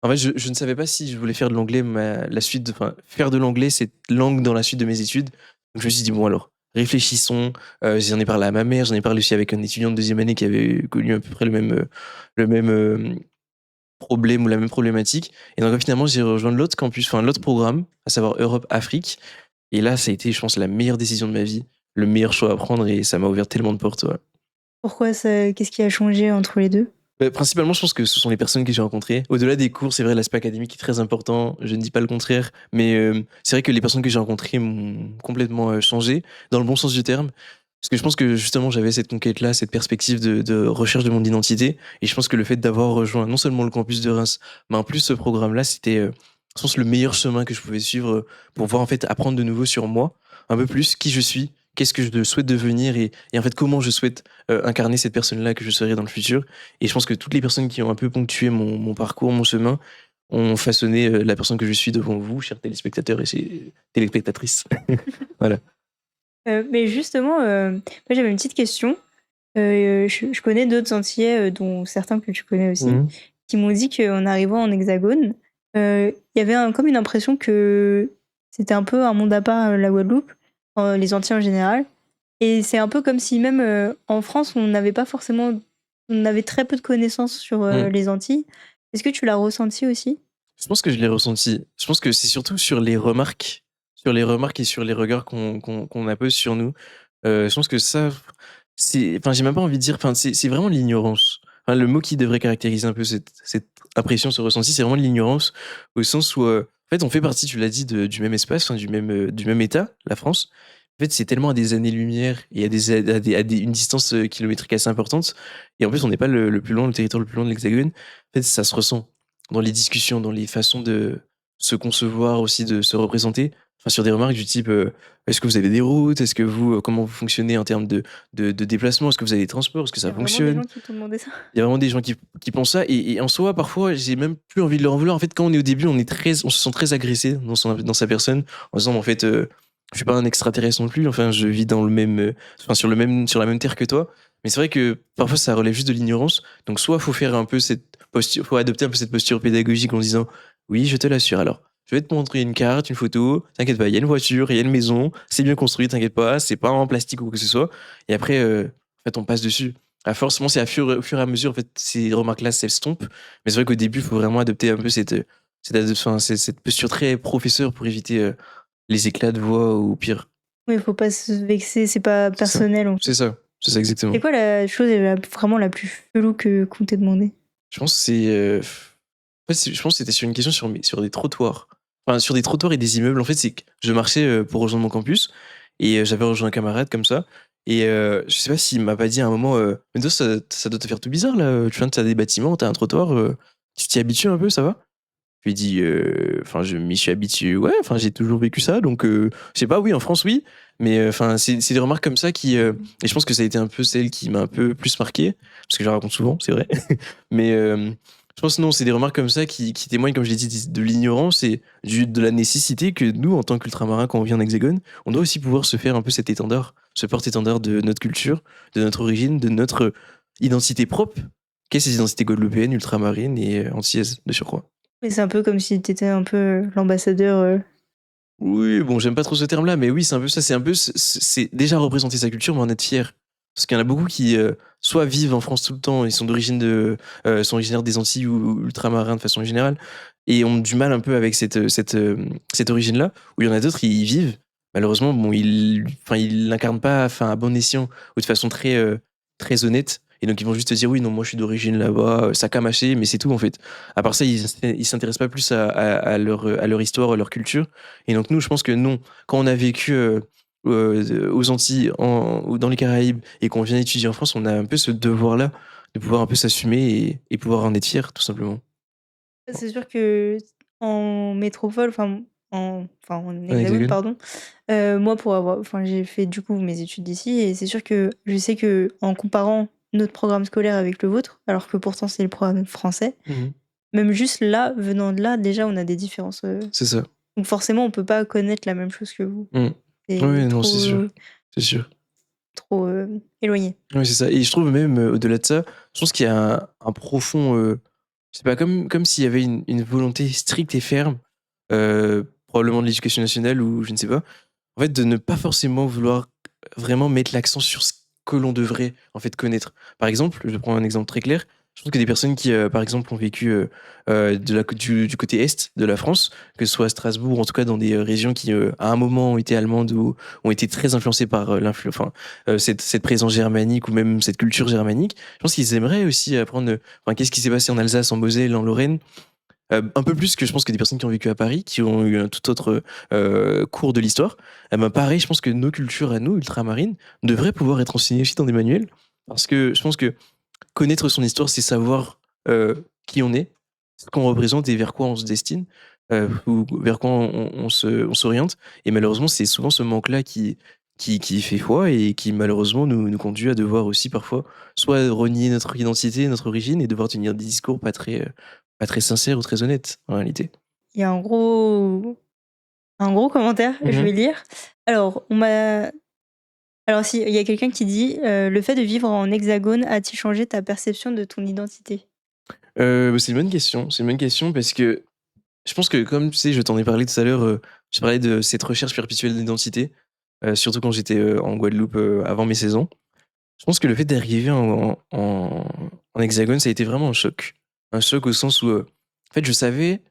en fait, je ne savais pas si je voulais faire de l'anglais la suite, enfin, faire de l'anglais cette langue dans la suite de mes études. Donc, je me suis dit, bon, alors, réfléchissons. J'en ai parlé à ma mère, j'en ai parlé aussi avec un étudiant de deuxième année qui avait connu à peu près le même problème ou la même problématique. Et donc, finalement, j'ai rejoint l'autre campus, enfin, l'autre programme, à savoir Europe-Afrique. Et là, ça a été, je pense, la meilleure décision de ma vie, le meilleur choix à prendre et ça m'a ouvert tellement de portes. Ouais. Pourquoi ça qu'est-ce qui a changé entre les 2? Principalement, je pense que ce sont les personnes que j'ai rencontrées. Au-delà des cours, c'est vrai, l'aspect académique est très important, je ne dis pas le contraire, mais c'est vrai que les personnes que j'ai rencontrées m'ont complètement changé, dans le bon sens du terme. Parce que je pense que justement, j'avais cette conquête-là, cette perspective de recherche de mon identité. Et je pense que le fait d'avoir rejoint non seulement le campus de Reims, mais en plus ce programme-là, c'était, je pense, le meilleur chemin que je pouvais suivre pour pouvoir en fait apprendre de nouveau sur moi, un peu plus qui je suis, qu'est-ce que je souhaite devenir et en fait comment je souhaite incarner cette personne-là que je serai dans le futur. Et je pense que toutes les personnes qui ont un peu ponctué mon parcours, mon chemin, ont façonné la personne que je suis devant vous, chers téléspectateurs et téléspectatrices. Voilà. Mais justement, moi j'avais une petite question. Je connais d'autres Antillais, dont certains que tu connais aussi, Mhm. qui m'ont dit qu'en arrivant en Hexagone, il y avait comme une impression que c'était un peu un monde à part, la Guadeloupe, les Antilles en général. Et c'est un peu comme si même en France, on avait très peu de connaissances sur Mhm. les Antilles. Est-ce que tu l'as ressenti aussi? Je pense que je l'ai ressenti. Je pense que c'est surtout sur les remarques et sur les regards qu'on appose sur nous. Je pense que ça, enfin, j'ai même pas envie de dire, enfin, c'est vraiment de l'ignorance. Enfin, le mot qui devrait caractériser un peu cette impression, ce ressenti, c'est vraiment de l'ignorance, au sens où, en fait, on fait partie, tu l'as dit, du même espace, enfin, du même État, la France. En fait, c'est tellement à des années-lumière et une distance kilométrique assez importante. Et en plus, on n'est pas le plus loin, le territoire le plus loin de l'Hexagone. En fait, ça se ressent dans les discussions, dans les façons de se concevoir aussi, de se représenter. Enfin, sur des remarques du type est-ce que vous avez des routes? Est-ce que vous, comment vous fonctionnez en termes de déplacement? Est-ce que vous avez des transports? Est-ce que Il y ça a vraiment des fonctionne? gens qui t'ont demandé ça? Il y a vraiment des gens qui pensent ça. Et en soi, parfois, j'ai même plus envie de leur en vouloir. En fait, quand on est au début, on se sent très agressé dans sa personne, en disant, en fait, je suis pas un extraterrestre non plus. Enfin, je vis dans le même, enfin, sur la même terre que toi. Mais c'est vrai que parfois, ça relève juste de l'ignorance. Donc, soit faut faire un peu cette posture, faut adopter un peu cette posture pédagogique en disant, oui, je te l'assure. Alors, je vais te montrer une carte, une photo. T'inquiète pas, il y a une voiture, il y a une maison, c'est bien construit, t'inquiète pas, c'est pas en plastique ou quoi que ce soit. Et après, en fait, on passe dessus. Forcément, c'est au fur et à mesure, en fait, ces remarques-là s'estompent. Mais c'est vrai qu'au début, il faut vraiment adopter un peu cette posture très professeur pour éviter les éclats de voix ou pire. Oui, il faut pas se vexer, c'est pas C'est ça. personnel, en C'est fait. ça. C'est ça C'est exactement. quoi la chose vraiment la plus chelou qu'on t'ait demandé? Je pense que en fait, je pense que c'était sur une question sur des trottoirs. Enfin, sur des trottoirs et des immeubles. En fait, c'est que je marchais pour rejoindre mon campus et j'avais rejoint un camarade comme ça. Et je sais pas s'il m'a pas dit à un moment mais toi, ça doit te faire tout bizarre là. Tu viens de t'as des bâtiments, t'as un trottoir. Tu t'y habitues un peu, ça va? Je lui ai dit enfin, je m'y suis habitué. Ouais, enfin, j'ai toujours vécu ça. Donc, je sais pas, oui, en France, oui. Mais enfin, c'est des remarques comme ça qui. Et je pense que ça a été un peu celle qui m'a un peu plus marqué. Parce que je la raconte souvent, c'est vrai. Mais je pense non, c'est des remarques comme ça qui témoignent, comme je l'ai dit, de l'ignorance et de la nécessité que nous, en tant qu'ultramarins, quand on vient en Hexagone, on doit aussi pouvoir se faire un peu cet étendard, ce porte-étendard de notre culture, de notre origine, de notre identité propre, qu'est ces identités guadeloupéennes, ultramarines et antillaises de surcroît. Mais c'est un peu comme si t'étais un peu l'ambassadeur. Oui, bon, j'aime pas trop ce terme-là, mais oui, c'est un peu ça. C'est un peu, c'est déjà représenter sa culture, mais en être fier. Parce qu'il y en a beaucoup qui, soit vivent en France tout le temps, ils sont sont originaires des Antilles ou ultramarins de façon générale, et ont du mal un peu avec cette origine-là. Ou il y en a d'autres, ils y vivent. Malheureusement, bon, enfin, ils l'incarnent pas, enfin, à bon escient ou de façon très honnête. Et donc, ils vont juste te dire, oui, non, moi, je suis d'origine là-bas, ça a mâché, mais c'est tout, en fait. À part ça, ils s'intéressent pas plus à leur histoire, à leur culture. Et donc nous, je pense que non, quand on a vécu aux Antilles ou dans les Caraïbes et qu'on vient étudier en France, on a un peu ce devoir-là de pouvoir un peu s'assumer et pouvoir en être fier, tout simplement. C'est sûr que en métropole, en Un hexagone, hexagone? pardon, moi j'ai fait du coup mes études ici et c'est sûr que je sais que en comparant notre programme scolaire avec le vôtre, alors que pourtant c'est le programme français, Mmh. même juste là, venant de là, déjà on a des différences, C'est ça. donc forcément on peut pas connaître la même chose que vous. Mmh. C'est Ouais, non, c'est trop, sûr. C'est sûr. trop, éloigné. Oui, c'est ça et je trouve même, au-delà de ça, je pense qu'il y a un profond, je sais pas, comme s'il y avait une volonté stricte et ferme, probablement de l'éducation nationale ou je ne sais pas, en fait, de ne pas forcément vouloir vraiment mettre l'accent sur ce que l'on devrait, en fait, connaître. Par exemple, je prends un exemple très clair, je pense que des personnes qui, par exemple, ont vécu, de la cô du côté est de la France, que ce soit à Strasbourg, en tout cas dans des, régions qui, à un moment ont été allemandes ou ont été très influencées par, cette présence germanique ou même cette culture germanique. Je pense qu'ils aimeraient aussi apprendre, qu'est-ce qui s'est passé en Alsace, en Moselle, en Lorraine, un peu plus que je pense que des personnes qui ont vécu à Paris, qui ont eu un tout autre, cours de l'histoire. Pareil, je pense que nos cultures à nous, ultramarines, devraient pouvoir être enseignées aussi dans des manuels. Parce que je pense que connaître son histoire, c'est savoir, qui on est, ce qu'on représente et vers quoi on se destine, ou vers quoi on s'oriente et malheureusement, c'est souvent ce manque-là qui fait foi et qui malheureusement nous conduit à devoir aussi parfois soit renier notre identité, notre origine et devoir tenir des discours pas très sincères ou très honnêtes, en réalité. Il y a un gros commentaire, je Mmh. vais lire. Alors on m'a Alors si, il y a quelqu'un qui dit, «Le fait de vivre en hexagone a-t-il changé ta perception de ton identité?» C'est une bonne question. C'est une bonne question parce que je pense que comme tu sais, je t'en ai parlé tout à l'heure, je parlais de cette recherche perpétuelle d'identité, surtout quand j'étais, en Guadeloupe, avant mes 16 ans. Je pense que le fait d'arriver en hexagone, ça a été vraiment un choc. Un choc au sens où, en fait, je savais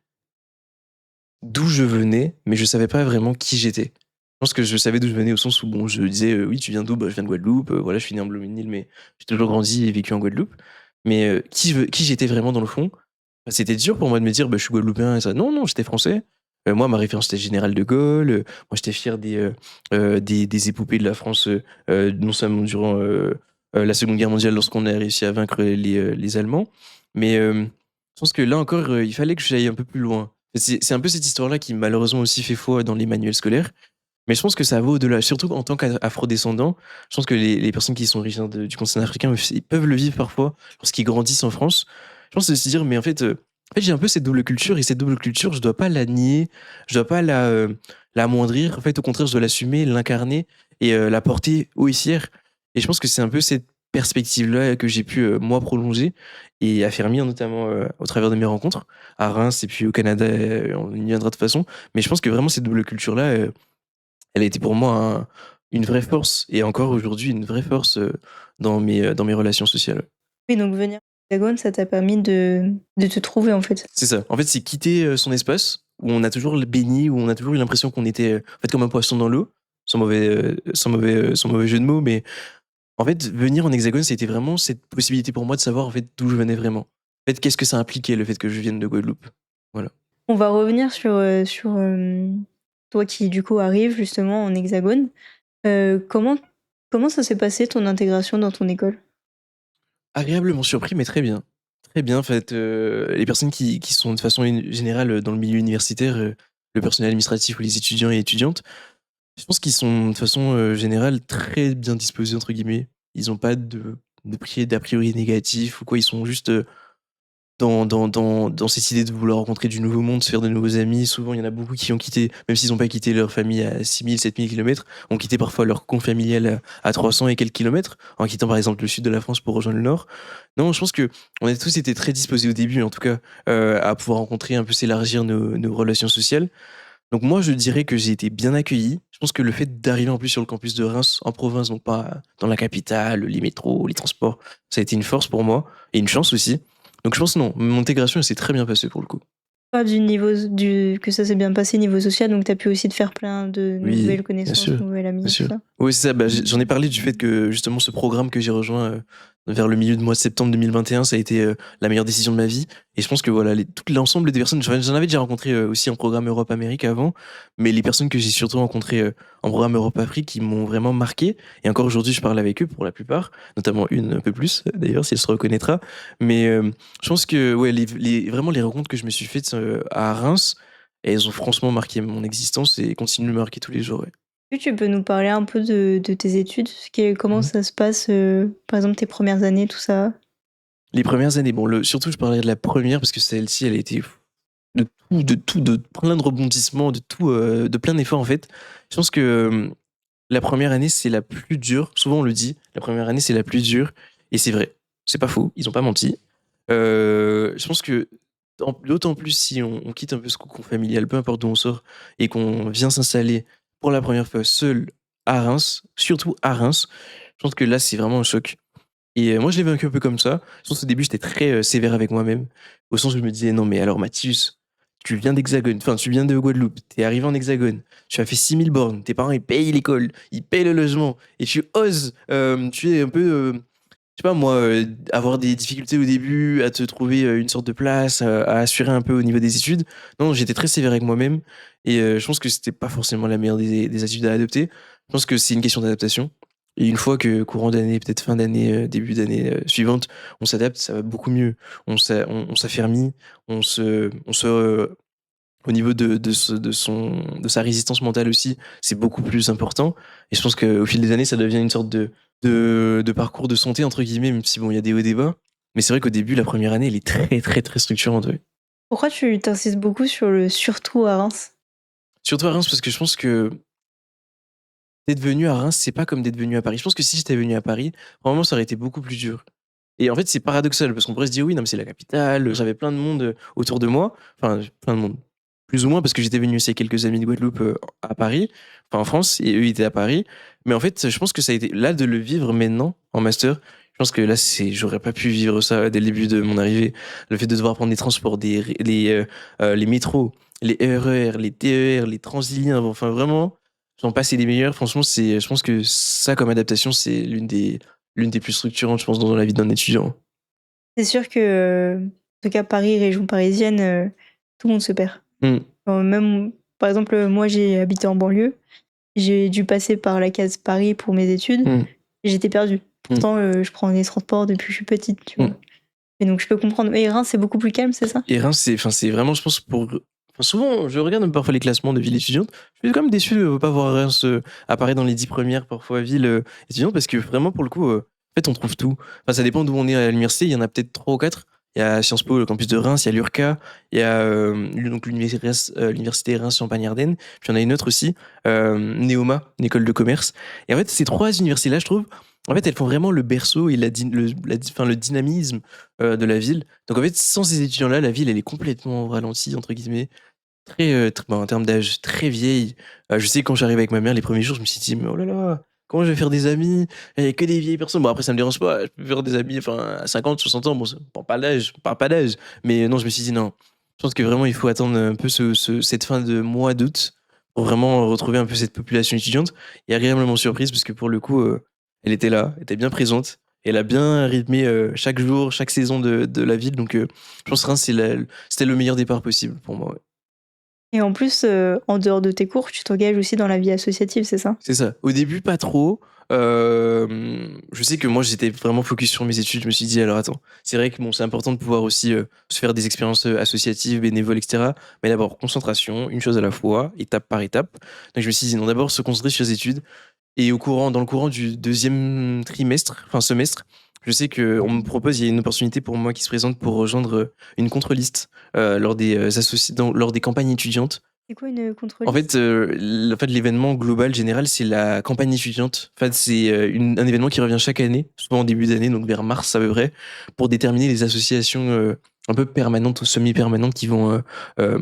d'où je venais, mais je savais pas vraiment qui j'étais. Je pense que je savais d'où je venais au sens où, bon, je disais, «Oui, tu viens d'où?» «Bah, je viens de Guadeloupe, voilà, je suis né en Bloménil, mais j'ai toujours grandi et vécu en Guadeloupe». Mais, qui j'étais vraiment dans le fond? Bah, c'était dur pour moi de me dire: «Bah, je suis guadeloupéen» et ça. Non, non, j'étais français. Moi, ma référence, c'était Général de Gaulle, moi, j'étais fier des épopées de la France, non seulement durant, la Seconde Guerre mondiale lorsqu'on a réussi à vaincre les Allemands, mais, je pense que là encore, il fallait que j'aille un peu plus loin. C'est un peu cette histoire-là qui malheureusement aussi fait foi dans les manuels scolaires, mais je pense que ça va au-delà. Surtout en tant qu'afro-descendant, je pense que les personnes qui sont originaires du continent africain aussi, ils peuvent le vivre parfois lorsqu'ils grandissent en France. Je pense, de se dire: «Mais en fait, j'ai un peu cette double culture et cette double culture, je dois pas la nier, je dois pas l'amoindrir. En fait, au contraire, je dois l'assumer, l'incarner et la porter haut et fier» et je pense que c'est un peu cette perspective-là que j'ai pu, moi, prolonger et affermir notamment, au travers de mes rencontres à Reims et puis au Canada, on y viendra de toute façon. Mais je pense que vraiment cette double culture-là, elle a été pour moi une vraie force et encore aujourd'hui une vraie force, dans mes relations sociales. Oui, donc venir en hexagone, ça t'a permis de te trouver, en fait. C'est ça. En fait, c'est quitter, son espace où on a toujours baigné, où on a toujours eu l'impression qu'on était, en fait, comme un poisson dans l'eau, sans mauvais jeu de mots, mais en fait, venir en hexagone, c'était vraiment cette possibilité pour moi de savoir, en fait, d'où je venais vraiment. En fait, qu'est-ce que ça impliquait le fait que je vienne de Guadeloupe? Voilà. On va revenir sur toi qui, du coup, arrives justement en hexagone. Comment ça s'est passé ton intégration dans ton école? Agréablement surpris, mais très bien. Très bien, en fait, les personnes qui sont de façon générale, dans le milieu universitaire, le personnel administratif ou les étudiants et étudiantes, je pense qu'ils sont de façon, générale «très bien disposés» entre guillemets. Ils ont pas d'a priori négatifs ou quoi, ils sont juste, dans cette idée de vouloir rencontrer du nouveau monde, se faire de nouveaux amis. Souvent, il y en a beaucoup qui ont quitté, même s'ils ont pas quitté leur famille à 6 000 7 000 kilomètres, ont quitté parfois leur cocon familial à 300 et quelques kilomètres, en quittant par exemple le sud de la France pour rejoindre le nord. Non, je pense qu'on a tous été très disposés au début, en tout cas, à pouvoir rencontrer, un peu s'élargir nos relations sociales. Donc moi, je dirais que j'ai été bien accueilli. Je pense que le fait d'arriver en plus sur le campus de Reims, en province, donc pas dans la capitale, les métros, les transports, ça a été une force pour moi et une chance aussi. Donc je pense non, mon intégration elle s'est très bien passée pour le coup. Pas du niveau du que ça s'est bien passé niveau social, donc tu as pu aussi te faire plein de Oui, nouvelles bien connaissances, sûr, nouvelles bien amies, tout sûr. ça? Oui, c'est ça, bah, j'en ai parlé du fait que justement ce programme que j'ai rejoint, vers le milieu de mois de septembre 2021, ça a été la meilleure décision de ma vie. Et je pense que voilà, tout l'ensemble des personnes, j'en avais déjà rencontré aussi en programme Europe-Amérique avant, mais les personnes que j'ai surtout rencontrées en programme Europe-Afrique qui m'ont vraiment marqué. Et encore aujourd'hui, je parle avec eux pour la plupart, notamment une un peu plus d'ailleurs, si elle se reconnaîtra. Mais je pense que ouais, vraiment les rencontres que je me suis faites à Reims, elles ont franchement marqué mon existence et continuent de me marquer tous les jours. Ouais. Est-ce que tu peux nous parler un peu de tes études? Comment Mhm. ça se passe, par exemple tes premières années, tout ça? Les premières années, bon, surtout je parlerai de la première parce que celle-ci, elle a été de plein de rebondissements, de tout, de plein d'efforts en fait. Je pense que la première année, c'est la plus dure. Souvent, on le dit, la première année, c'est la plus dure. Et c'est vrai. C'est pas faux. Ils ont pas menti. Je pense que, d'autant plus si on quitte un peu ce cocon familial, peu importe d'où on sort, et qu'on vient s'installer pour la première fois seul à Reims, surtout à Reims, je pense que là, c'est vraiment un choc. Et moi, je l'ai vécu un peu comme ça. Je pense qu'au début, j'étais très sévère avec moi-même, au sens où je me disais, non, mais alors, Mathis, tu viens d'Hexagone, enfin, tu viens de Guadeloupe, t'es arrivé en Hexagone, tu as fait 6000 bornes, tes parents, ils payent l'école, ils payent le logement, et tu oses, tu es un peu, je sais pas moi, avoir des difficultés au début, à te trouver une sorte de place, à assurer un peu au niveau des études. Non, j'étais très sévère avec moi-même, et je pense que c'était pas forcément la meilleure des attitudes à adopter. Je pense que c'est une question d'adaptation. Et une fois que courant d'année, peut-être fin d'année, début d'année suivante, on s'adapte, ça va beaucoup mieux. On s'affermit, au niveau de sa résistance mentale aussi, c'est beaucoup plus important. Et je pense qu'au fil des années, ça devient une sorte de parcours de santé, entre guillemets, même si bon, il y a des hauts et des bas. Mais c'est vrai qu'au début, la première année, elle est très, très, très structurante. Ouais. Pourquoi tu t'insistes beaucoup sur le surtout à Reims? Surtout à Reims, parce que je pense que d'être venu à Reims, c'est pas comme d'être venu à Paris. Je pense que si j'étais venu à Paris, probablement ça aurait été beaucoup plus dur. Et en fait, c'est paradoxal parce qu'on pourrait se dire oui, non, mais c'est la capitale, j'avais plein de monde autour de moi, enfin, plein de monde, plus ou moins parce que j'étais venu aussi avec quelques amis de Guadeloupe à Paris, enfin en France, et eux ils étaient à Paris. Mais en fait, je pense que ça a été là de le vivre maintenant en master. Je pense que là, j'aurais pas pu vivre ça dès le début de mon arrivée. Le fait de devoir prendre des transports, les métros, les RER, les TER, les Transiliens, enfin vraiment, j'en passe et des meilleurs. Franchement, je pense que ça, comme adaptation, c'est l'une des plus structurantes, je pense, dans la vie d'un étudiant. C'est sûr que, en tout cas Paris, région parisienne, tout le monde se perd. Mm, Même par exemple, moi j'ai habité en banlieue, j'ai dû passer par la case Paris pour mes études, mm, j'étais perdue. mm, Pourtant, je prends les transports depuis que je suis petite, tu vois? mm. Et donc je peux comprendre. Mais Reims, c'est beaucoup plus calme, c'est ça? Et Reims, enfin, c'est vraiment, je pense, souvent, je regarde même parfois les classements de villes étudiantes. Je suis quand même déçu de ne pas voir Reims apparaître dans les 10 premières, parfois, villes étudiantes, parce que vraiment, pour le coup, en fait, on trouve tout. Enfin, ça dépend d'où on est à l'université. Il y en a peut-être 3 ou 4. Il y a Sciences Po, le campus de Reims, il y a l'URCA, il y a donc l'université Reims-Champagne-Ardenne, puis il y en a une autre aussi, Neoma, une école de commerce. Et en fait, ces 3 universités-là, je trouve, en fait, elles font vraiment le berceau et enfin, le dynamisme de la ville. Donc en fait, sans ces étudiants-là, la ville, elle est complètement ralentie, entre guillemets. Bon, en termes d'âge, très vieille. Je sais que quand j'arrive avec ma mère, les premiers jours, je me suis dit, mais oh là là, comment je vais faire des amis? Il n'y a que des vieilles personnes. Bon, après, ça me dérange pas. Je peux faire des amis, enfin, à 50, 60 ans. Bon, ça on parle pas d'âge. Mais non, je me suis dit, non. Je pense que vraiment, il faut attendre un peu cette fin de mois d'août pour vraiment retrouver un peu cette population étudiante. Et agréablement surprise, parce que pour le coup, elle était là, elle était bien présente. Elle a bien rythmé chaque jour, chaque saison de la ville. Donc, je pense que Reims, c'était le meilleur départ possible pour moi. Ouais. Et en plus, en dehors de tes cours, tu t'engages aussi dans la vie associative, c'est ça? C'est ça. Au début, pas trop. Je sais que moi, j'étais vraiment focus sur mes études. Je me suis dit, alors attends, c'est vrai que bon, c'est important de pouvoir aussi se faire des expériences associatives, bénévoles, etc. Mais d'abord, concentration, une chose à la fois, étape par étape. Donc je me suis dit, non, d'abord se concentrer sur les études. Et dans le courant du deuxième trimestre, enfin semestre, je sais qu'on me propose, il y a une opportunité pour moi qui se présente pour rejoindre une contre-liste lors des campagnes étudiantes. C'est quoi une En fait, contrôliste? l'événement global général, c'est la campagne étudiante. En fait, c'est un événement qui revient chaque année, souvent en début d'année, donc vers mars à peu près, pour déterminer les associations un peu permanentes ou semi-permanentes qui vont euh,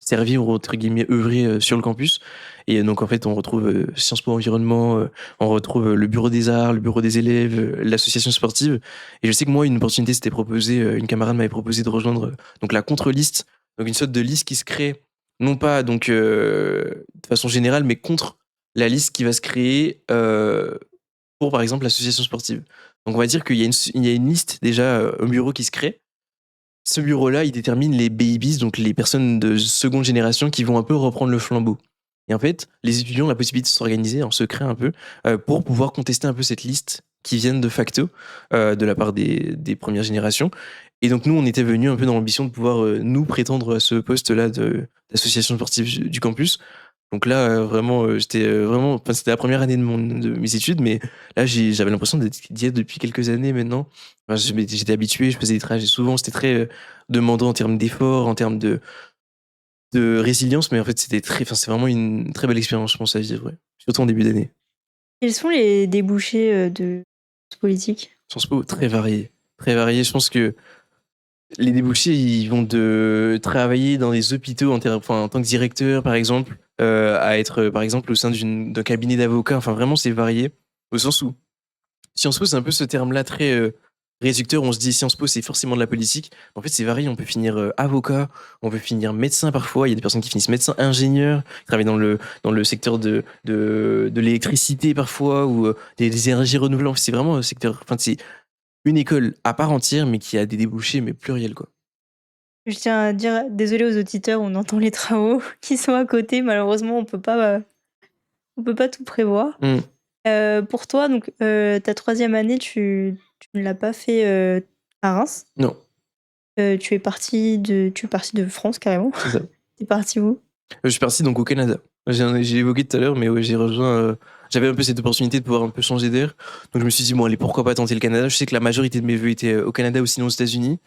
servir ou entre guillemets œuvrer sur le campus. Et donc en fait, on retrouve Sciences Po Environnement, on retrouve le bureau des arts, le bureau des élèves, l'association sportive. Et je sais que moi, une opportunité s'était proposée, une camarade m'avait proposé de rejoindre donc la contre-liste, donc une sorte de liste qui se crée non pas donc de façon générale, mais contre la liste qui va se créer pour par exemple l'association sportive. Donc on va dire il y a une liste déjà au bureau qui se crée. Ce bureau-là, il détermine les babies, donc les personnes de seconde génération qui vont un peu reprendre le flambeau. Et en fait, les étudiants ont la possibilité de s'organiser en secret un peu pour pouvoir contester un peu cette liste qui viennent de facto de la part des premières générations. Et donc nous, on était venus un peu dans l'ambition de pouvoir nous prétendre à ce poste-là d'association sportive du campus. Donc là, vraiment, j'étais vraiment, enfin, c'était la première année de mes études, mais là, j'avais l'impression d'y être depuis quelques années maintenant. Enfin, j'étais habitué, je faisais des trajets souvent, c'était très demandant en termes d'efforts, en termes de résilience, mais en fait, enfin, c'est vraiment une très belle expérience, je pense, à vivre, ouais. Surtout en début d'année. Quels sont les débouchés de ce politique? Sciences Po, très varié. Très varié. Je pense que les débouchés, ils vont de travailler dans les hôpitaux enfin, en tant que directeur, par exemple, à être, par exemple, au sein d'un cabinet d'avocats. Enfin, vraiment, c'est varié. Au sens où Sciences Po, c'est un peu ce terme-là très réducteur. On se dit Sciences Po, c'est forcément de la politique. En fait, c'est varié. On peut finir avocat, on peut finir médecin parfois. Il y a des personnes qui finissent médecin, ingénieur, qui travaillent dans le secteur de l'électricité parfois, ou des énergies renouvelables. C'est vraiment un secteur. Enfin, c'est une école à part entière, mais qui a des débouchés, mais pluriels, quoi. Je tiens à dire désolé aux auditeurs, on entend les travaux qui sont à côté. Malheureusement, on peut pas tout prévoir. Mm. Pour toi, donc, ta troisième année, tu ne l'as pas fait à Reims. Non, Tu es parti de France carrément. c'est ça. T'es parti où? Je suis parti donc au Canada. J'ai évoqué tout à l'heure, mais ouais, j'ai rejoint. J'avais un peu cette opportunité de pouvoir un peu changer d'air. Donc je me suis dit, bon, allez, pourquoi pas tenter le Canada? Je sais que la majorité de mes vœux étaient au Canada ou sinon aux États-Unis.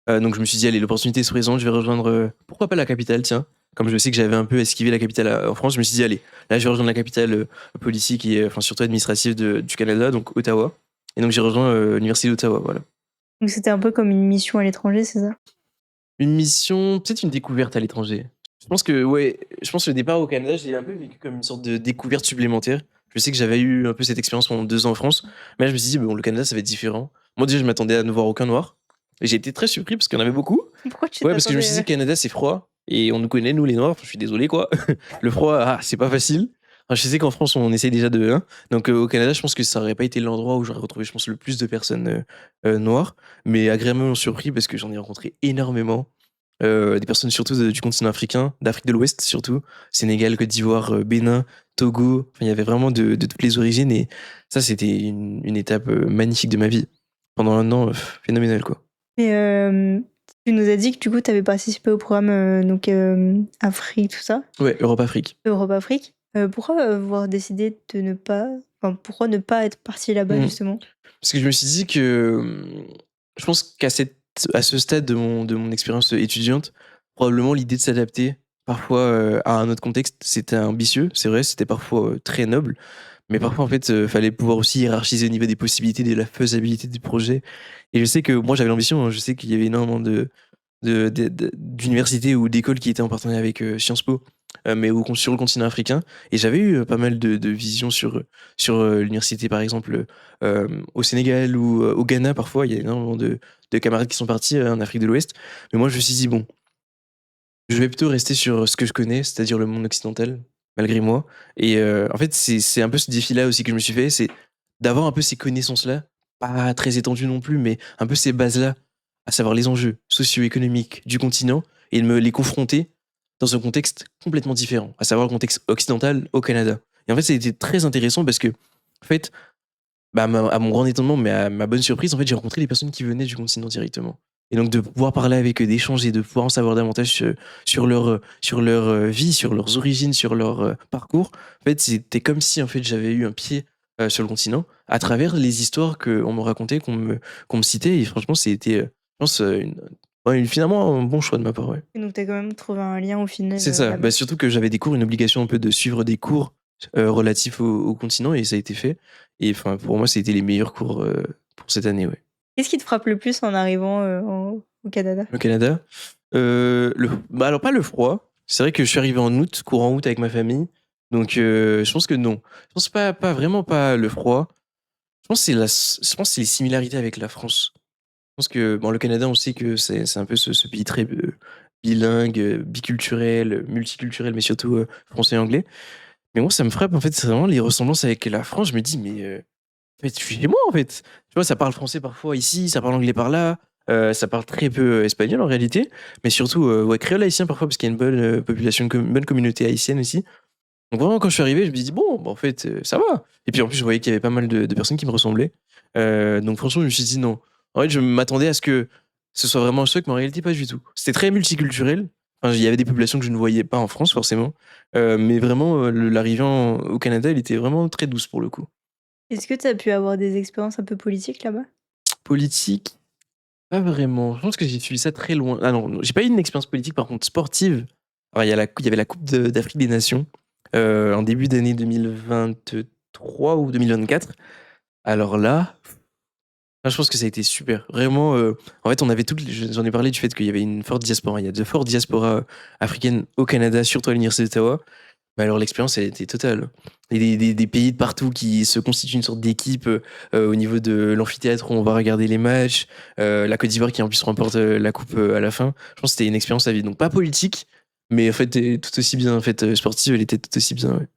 Donc je me suis dit, allez, l'opportunité se présente, je vais rejoindre, pourquoi pas la capitale, tiens. Comme je sais que j'avais un peu esquivé la capitale en France, je me suis dit, allez, là je vais rejoindre la capitale politique et enfin, surtout administrative du Canada, donc Ottawa. Et donc j'ai rejoint l'Université d'Ottawa, voilà. Donc c'était un peu comme une mission à l'étranger, c'est ça? Une mission, peut-être une découverte à l'étranger. Je pense que, ouais, je pense que le départ au Canada, j'ai un peu vécu comme une sorte de découverte supplémentaire. Je sais que j'avais eu un peu cette expérience pendant 2 ans en France, mais là, je me suis dit, bon, le Canada, ça va être différent. Moi, déjà, je m'attendais à ne voir aucun noir. Et j'ai été très surpris parce qu'il y en avait beaucoup. Pourquoi tu Ouais, parce que je me suis dit, t'attendais? Canada, c'est froid. Et on nous connaît, nous, les noirs. Enfin, je suis désolé, quoi. Le froid, c'est pas facile. Enfin, je sais qu'en France, on essaye déjà de. Hein. Donc, au Canada, je pense que ça aurait pas été l'endroit où j'aurais retrouvé, je pense, le plus de personnes noires. Mais agréablement surpris parce que j'en ai rencontré énormément. Des personnes surtout du continent africain, d'Afrique de l'Ouest surtout, Sénégal, Côte d'Ivoire, Bénin, Togo. Enfin, il y avait vraiment de toutes les origines et ça, c'était une étape magnifique de ma vie. Pendant un an, phénoménal, quoi. Et tu nous as dit que du coup, tu avais participé au programme donc, Afrique, tout ça, Ouais, Europe-Afrique. Europe-Afrique. Pourquoi avoir décidé de ne pas, enfin, pourquoi ne pas être parti là-bas Mm. justement? Parce que je me suis dit que je pense à ce stade de mon expérience étudiante, probablement l'idée de s'adapter parfois à un autre contexte, c'était ambitieux, c'est vrai, c'était parfois très noble, mais parfois en fait, fallait pouvoir aussi hiérarchiser au niveau des possibilités, de la faisabilité du projet. Et je sais que moi j'avais l'ambition, hein, je sais qu'il y avait énormément d'universités ou d'écoles qui étaient en partenariat avec Sciences Po, mais sur le continent africain. Et j'avais eu pas mal de visions sur l'université, par exemple, au Sénégal ou au Ghana, parfois. Il y a énormément de camarades qui sont partis en Afrique de l'Ouest. Mais moi, je me suis dit, bon, je vais plutôt rester sur ce que je connais, c'est-à-dire le monde occidental, malgré moi. Et en fait, c'est un peu ce défi-là aussi que je me suis fait, c'est d'avoir un peu ces connaissances-là, pas très étendues non plus, mais un peu ces bases-là, à savoir les enjeux socio-économiques du continent, et de me les confronter dans un contexte complètement différent, à savoir le contexte occidental au Canada. Et en fait, ça a été très intéressant parce que, en fait, bah, à mon grand étonnement, mais à ma bonne surprise, en fait, j'ai rencontré des personnes qui venaient du continent directement. Et donc, de pouvoir parler avec eux, d'échanger, de pouvoir en savoir davantage sur leur vie, sur leurs origines, sur leur parcours, en fait, c'était comme si en fait, j'avais eu un pied sur le continent à travers les histoires qu'on me racontait, qu'on me citait. Et franchement, c'était, je pense, finalement un bon choix de ma part. Ouais. Et donc, tu as quand même trouvé un lien au final C'est ça. là-bas. Bah, surtout que j'avais des cours, une obligation un peu de suivre des cours relatifs au continent et ça a été fait. Et enfin, pour moi, c'était les meilleurs cours pour cette année, ouais. Qu'est-ce qui te frappe le plus en arrivant au Canada? Au Canada, bah alors pas le froid. C'est vrai que je suis arrivé en août, courant août avec ma famille. Donc je pense que non. Je pense pas vraiment pas le froid. Je pense que c'est les similarités avec la France. Je pense que bon, le Canada, on sait que c'est un peu ce pays très bilingue, biculturel, multiculturel, mais surtout français et anglais. Mais moi, ça me frappe, en fait, c'est vraiment les ressemblances avec la France. Je me dis, mais En fait, je suis chez moi, en fait. Tu vois, ça parle français parfois ici, ça parle anglais par là, ça parle très peu espagnol en réalité, mais surtout, ouais, créole haïtien parfois, parce qu'il y a une bonne une bonne communauté haïtienne aussi. Donc vraiment, quand je suis arrivé, je me suis dit, bon, bah, en fait, ça va. Et puis en plus, je voyais qu'il y avait pas mal de personnes qui me ressemblaient. Donc franchement, je me suis dit, non. En fait, je m'attendais à ce que ce soit vraiment un choc, mais en réalité, pas du tout. C'était très multiculturel. Enfin, il y avait des populations que je ne voyais pas en France, forcément. Mais vraiment, l'arrivée au Canada, elle était vraiment très douce pour le coup. Est-ce que tu as pu avoir des expériences un peu politiques là-bas? Politique, pas vraiment. Je pense que j'ai suivi ça très loin. Ah non, j'ai pas eu une expérience politique, par contre, sportive. Alors, il y avait la Coupe d'Afrique des Nations en début d'année 2023 ou 2024. Alors là, je pense que ça a été super. Vraiment, en fait, on avait j'en ai parlé du fait qu'il y avait une forte diaspora. Il y a de fortes diasporas africaines au Canada, surtout à l'Université d'Ottawa. Mais alors, l'expérience, elle était totale. Et des pays de partout qui se constituent une sorte d'équipe au niveau de l'amphithéâtre où on va regarder les matchs. La Côte d'Ivoire qui en plus remporte la coupe à la fin. Je pense que c'était une expérience à vie. Donc, pas politique, mais en fait, tout aussi bien. En fait, sportive, elle était tout aussi bien. Ouais.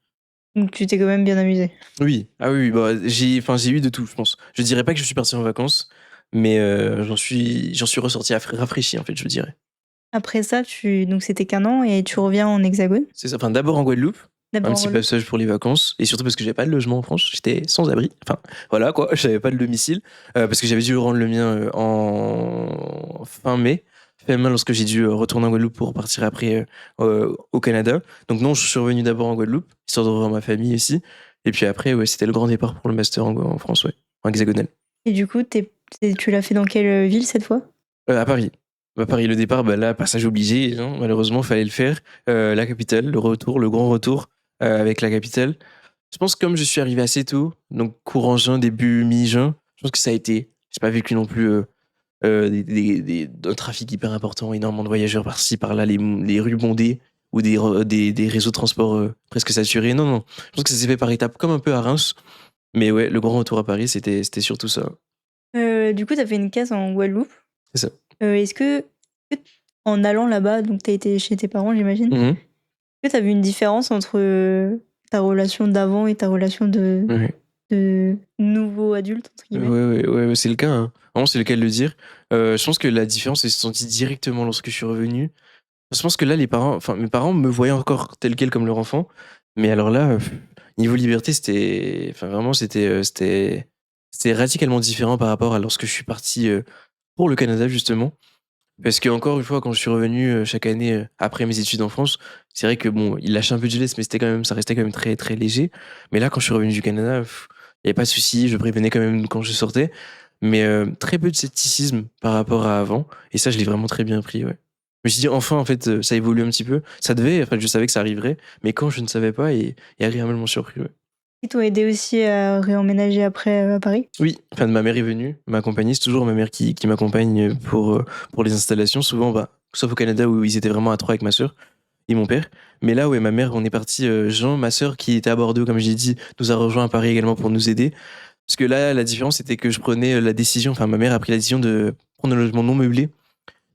Donc tu t'es quand même bien amusé. Oui, ah oui, oui, bah, j'ai eu de tout, je pense. Je dirais pas que je suis parti en vacances, mais j'en suis ressorti rafraîchi, en fait, je dirais. Après ça, donc c'était qu'un an et tu reviens en Hexagone? C'est ça. Enfin, d'abord en Guadeloupe, un D'abord en petit Guadeloupe? passage pour les vacances, et surtout parce que j'avais pas de logement en France, j'étais sans abri. Enfin, voilà quoi, j'avais pas de domicile, parce que j'avais dû rendre le mien en fin mai. Fin mai, lorsque j'ai dû retourner en Guadeloupe pour partir après au Canada. Donc non, je suis revenu d'abord en Guadeloupe, histoire de revoir ma famille aussi. Et puis après, ouais, c'était le grand départ pour le master en France, ouais, en hexagonal. Et du coup, tu l'as fait dans quelle ville cette fois? À Paris. À Paris, le départ, bah là, passage obligé, hein, malheureusement, fallait le faire. La capitale, le retour, le grand retour avec la capitale. Je pense que comme je suis arrivé assez tôt, donc courant juin, début mi-juin, je pense que ça a été. J'ai pas vécu non plus un trafic hyper important, énormément de voyageurs par-ci, par-là, les rues bondées ou des réseaux de transport presque saturés. Non, non. Je pense que ça s'est fait par étapes, comme un peu à Reims. Mais ouais, le grand retour à Paris, c'était surtout ça. Du coup, tu as fait une case en Guadeloupe. C'est ça. Est-ce que en allant là-bas, donc tu as été chez tes parents, j'imagine, Mhm. est-ce que tu as vu une différence entre ta relation d'avant et ta relation Ouais. de nouveau adulte, entre Ouais, guillemets? ouais, ouais, ouais, c'est le cas, hein. Vraiment, c'est le cas de le dire. Je pense que la différence, elle se sentie directement lorsque je suis revenu. Je pense que là, mes parents me voyaient encore tel quel comme leur enfant. Mais alors là, niveau liberté, enfin vraiment, c'était radicalement différent par rapport à lorsque je suis parti pour le Canada, justement. Parce que, encore une fois, quand je suis revenu chaque année après mes études en France, c'est vrai que bon, il lâchait un peu du lest, mais ça restait quand même très, très léger. Mais là, quand je suis revenu du Canada, il n'y avait pas de souci, je prévenais quand même quand je sortais. Mais très peu de scepticisme par rapport à avant. Et ça, je l'ai vraiment très bien pris, ouais. Je me suis dit, enfin, en fait, ça évolue un petit peu. Ça devait, en fait, je savais que ça arriverait, mais quand je ne savais pas, et agréablement surpris, ouais. Ils t'ont aidé aussi à réemménager après à Paris? Oui, enfin, ma mère est venue m'accompagner. C'est toujours ma mère qui m'accompagne pour les installations. Souvent, bah, sauf au Canada où ils étaient vraiment à trois avec ma sœur et mon père. Mais là, ouais, ma mère, on est parti. Jean, ma sœur, qui était à Bordeaux, comme j'ai dit, nous a rejoint à Paris également pour nous aider. Parce que là, la différence, c'était que je prenais la décision, enfin, ma mère a pris la décision de prendre un logement non meublé.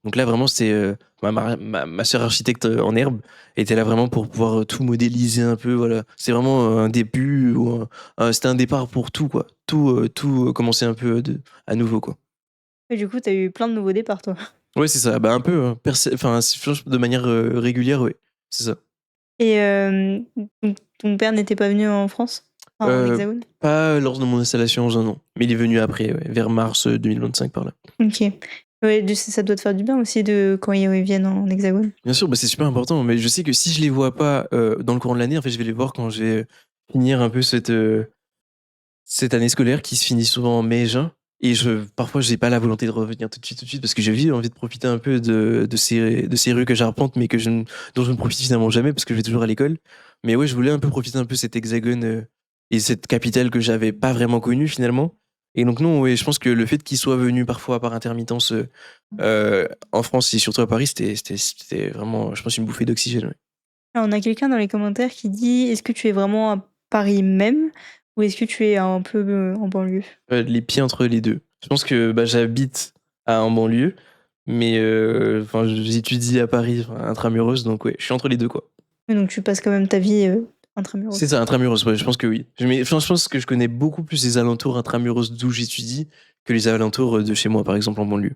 Donc là, vraiment, c'était ma sœur architecte en herbe était là vraiment pour pouvoir tout modéliser un peu. Voilà, c'est vraiment un début ou c'était un départ pour tout, quoi. Tout commencer un peu à nouveau, quoi. Et du coup, tu as eu plein de nouveaux départs, toi. Ouais, c'est ça. Bah, un peu, hein. Enfin, de manière régulière, ouais. C'est ça. Et donc, ton père n'était pas venu en France? Enfin, en Euh, Hexagone? Pas lors de mon installation en un an, mais il est venu après, ouais, vers mars 2025 par là. Ok. Ouais, ça doit te faire du bien aussi de quand ils reviennent en Hexagone. Bien sûr, bah, c'est super important, mais je sais que si je les vois pas dans le courant de l'année, en fait, je vais les voir quand je vais finir un peu cette année scolaire qui se finit souvent en mai-juin. Et parfois, j'ai pas la volonté de revenir tout de suite, parce que j'ai envie de profiter un peu de ces rues que j'arpente, mais dont je ne profite finalement jamais, parce que je vais toujours à l'école. Mais ouais, je voulais un peu profiter un peu cet hexagone et cette capitale que j'avais pas vraiment connue finalement. Et donc, non, ouais, je pense que le fait qu'il soit venu parfois par intermittence en France et surtout à Paris, c'était vraiment, je pense, une bouffée d'oxygène. Ouais. Alors, on a quelqu'un dans les commentaires qui dit: est-ce que tu es vraiment à Paris même ou est-ce que tu es un peu en banlieue? Les pieds entre les deux. Je pense que bah, j'habite en banlieue, mais j'étudie à Paris, enfin, intramuros, donc ouais, je suis entre les deux, quoi. Donc, tu passes quand même ta vie intramuros. C'est ça, intramuros, ouais, je pense que oui. Mais enfin, je pense que je connais beaucoup plus les alentours intramuros d'où j'étudie que les alentours de chez moi, par exemple en banlieue.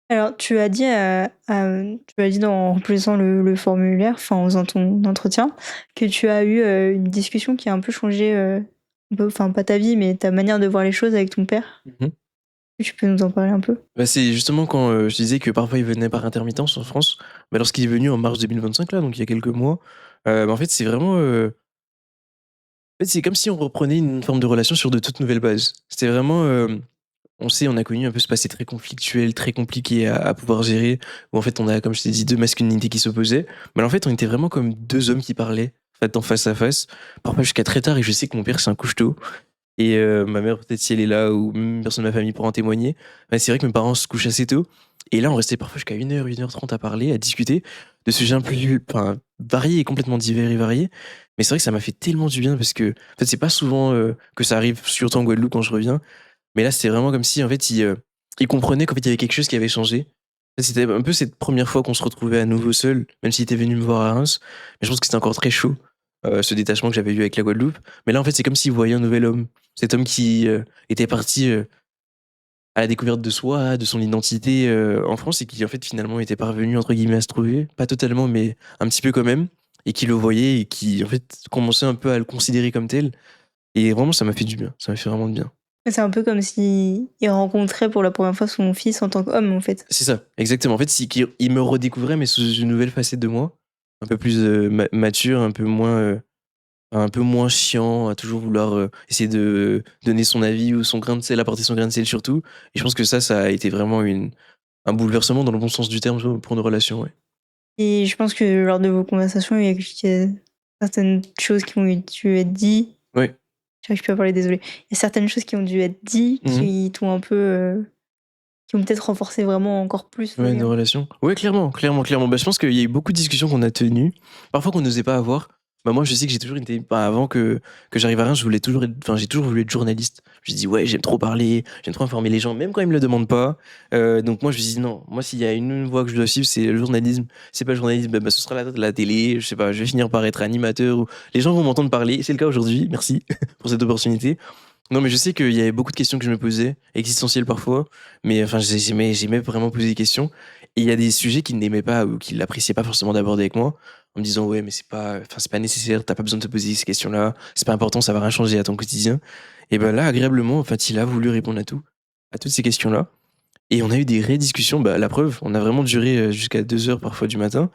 Alors, tu as dit en remplissant le formulaire, enfin, en faisant ton entretien, que tu as eu, une discussion qui a un peu changé, un peu enfin, pas ta vie, mais ta manière de voir les choses avec ton père. Mhm. Tu peux nous en parler un peu? Bah, c'est justement quand je disais que parfois il venait par intermittence en France, bah, lorsqu'il est venu en mars 2025, là, donc il y a quelques mois, bah, en fait, c'est vraiment. En fait, c'est comme si on reprenait une forme de relation sur de toutes nouvelles bases. C'était vraiment. On sait, on a connu un peu ce passé très conflictuel, très compliqué à pouvoir gérer, où en fait on a, comme je t'ai dit, deux masculinités qui s'opposaient. Mais en fait, on était vraiment comme deux hommes qui parlaient, en fait, en face à face, parfois jusqu'à très tard. Et je sais que mon père, c'est un couche-tôt. Et ma mère, peut-être si elle est là, ou même une personne de ma famille pourra en témoigner. Bah, c'est vrai que mes parents se couchent assez tôt. Et là, on restait parfois jusqu'à 1 heure, 1 h 30 à parler, à discuter de sujets un peu enfin, variés et complètement divers et variés. Mais c'est vrai que ça m'a fait tellement du bien parce que, en fait, c'est pas souvent que ça arrive, surtout en Guadeloupe quand je reviens. Mais là, c'était vraiment comme si, en fait, il comprenait qu'en fait, il y avait quelque chose qui avait changé. En fait, c'était un peu cette première fois qu'on se retrouvait à nouveau seul, même s'il était venu me voir à Reims. Mais je pense que c'était encore très chaud, ce détachement que j'avais eu avec la Guadeloupe. Mais là, en fait, c'est comme s'il voyait un nouvel homme. Cet homme qui était parti à la découverte de soi, de son identité en France, et qui, en fait, finalement, était parvenu, entre guillemets, à se trouver. Pas totalement, mais un petit peu quand même. Et qui le voyait et qui, en fait, commençait un peu à le considérer comme tel. Et vraiment, ça m'a fait du bien. Ça m'a fait vraiment du bien. C'est un peu comme s'il rencontrait pour la première fois son fils en tant qu'homme, en fait. C'est ça, exactement. En fait, il me redécouvrait, mais sous une nouvelle facette de moi, un peu plus mature, un peu moins chiant, à toujours vouloir essayer de donner son avis ou son grain de sel, apporter son grain de sel surtout. Et je pense que ça a été vraiment un bouleversement dans le bon sens du terme pour nos relations. Ouais. Et je pense que lors de vos conversations, il y a certaines choses qui ont dû être dites. Ouais. J'arrive plus à parler, désolée. Il y a certaines choses qui ont dû être dites, Mhm. qui t'ont un peu, qui ont peut-être renforcé vraiment encore plus vos Ouais, liens. nos relations. Ouais, clairement, clairement, clairement. Bah, je pense qu'il y a eu beaucoup de discussions qu'on a tenues, parfois qu'on n'osait pas avoir. Bah, moi, je sais que j'ai toujours été, bah, avant que j'arrive à Reims, j'ai toujours voulu être journaliste. Je me dis, ouais, j'aime trop parler, j'aime trop informer les gens, même quand ils me le demandent pas. Donc, moi, je me dis, non, moi, s'il y a une voie que je dois suivre, c'est le journalisme. C'est pas le journalisme, bah, ce sera la télé, je sais pas, je vais finir par être animateur ou les gens vont m'entendre parler. C'est le cas aujourd'hui, merci pour cette opportunité. Non, mais je sais qu'il y avait beaucoup de questions que je me posais, existentielles parfois, mais enfin, j'aimais vraiment poser des questions. Et il y a des sujets qu'il n'aimait pas ou qu'il n'appréciait pas forcément d'aborder avec moi, en me disant, ouais, mais enfin, c'est pas nécessaire, t'as pas besoin de te poser ces questions-là, c'est pas important, ça va rien changer à ton quotidien. Et ben là, agréablement, en fait, il a voulu répondre à toutes ces questions-là. Et on a eu des rédiscussions, bah, la preuve, on a vraiment duré jusqu'à 2 heures parfois du matin,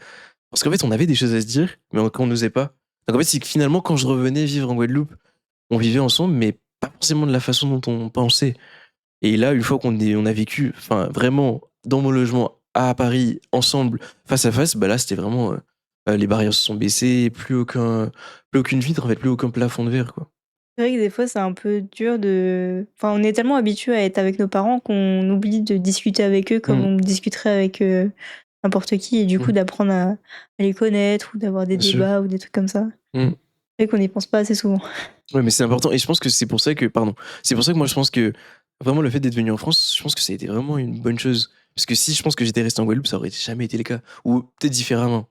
parce qu'en fait, on avait des choses à se dire, mais qu'on n'osait pas. Donc en fait, c'est que finalement, quand je revenais vivre en Guadeloupe, on vivait ensemble, mais pas forcément de la façon dont on pensait. Et là, une fois on a vécu, enfin, vraiment, dans mon logement, à Paris, ensemble, face à face, bah là, c'était vraiment, les barrières se sont baissées, plus aucune vitre, en fait, plus aucun plafond de verre, quoi. C'est vrai que des fois, c'est un peu dur de enfin, on est tellement habitué à être avec nos parents qu'on oublie de discuter avec eux comme Mmh, on discuterait avec, n'importe qui et du coup mmh, d'apprendre à les connaître ou d'avoir des bien sûr. débats ou des trucs comme ça. Mmh. C'est vrai qu'on n'y pense pas assez souvent. Ouais, mais c'est important. Et je pense que c'est pour ça que, pardon, c'est pour ça que moi, je pense que vraiment le fait d'être venu en France, je pense que ça a été vraiment une bonne chose. Parce que si je pense que j'étais resté en Guadeloupe, ça aurait jamais été le cas. Ou peut-être différemment.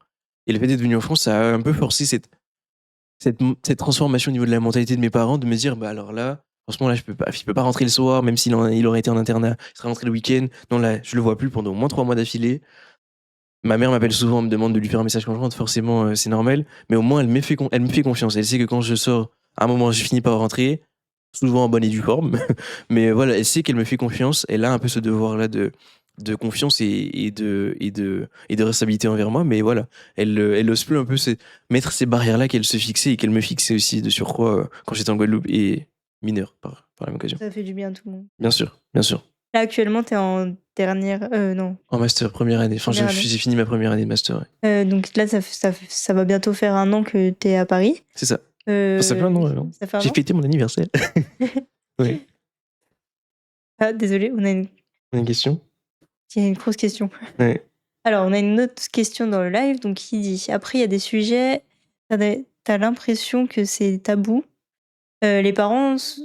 Et le fait d'être venu en France, ça a un peu forcé cette transformation au niveau de la mentalité de mes parents, de me dire, bah alors là, franchement, là, je peux pas rentrer le soir, même il aurait été en internat, il serait rentré le week-end. Non, là, je le vois plus pendant au moins 3 mois d'affilée. Ma mère m'appelle souvent, me demande de lui faire un message quand je rentre, forcément, c'est normal. Mais au moins, elle me fait confiance. Elle sait que quand je sors, à un moment, je finis par rentrer, souvent en bonne et due forme. Mais voilà, elle sait qu'elle me fait confiance. Elle a un peu ce devoir-là de confiance et de responsabilité envers moi. Mais voilà, elle ose plus un peu mettre ces barrières-là qu'elle se fixait et qu'elle me fixait aussi de surcroît quand j'étais en Guadeloupe et mineur par la même occasion. Ça fait du bien à tout le monde. Bien sûr, bien sûr. Là, actuellement, tu es en dernière, non, En master, première année. Enfin, première année. j'ai fini ma première année de master. Ouais. Donc là, ça va bientôt faire 1 an que tu es à Paris. C'est ça. Enfin, ça fait un an, non. Ça fait 1 J'ai an? fêté mon anniversaire. Ouais. Ah désolée, On a une question? il y a une grosse question. Ouais. Alors, on a une autre question dans le live, donc qui dit: «Après, il y a des sujets, tu l'impression que c'est tabou, les parents s»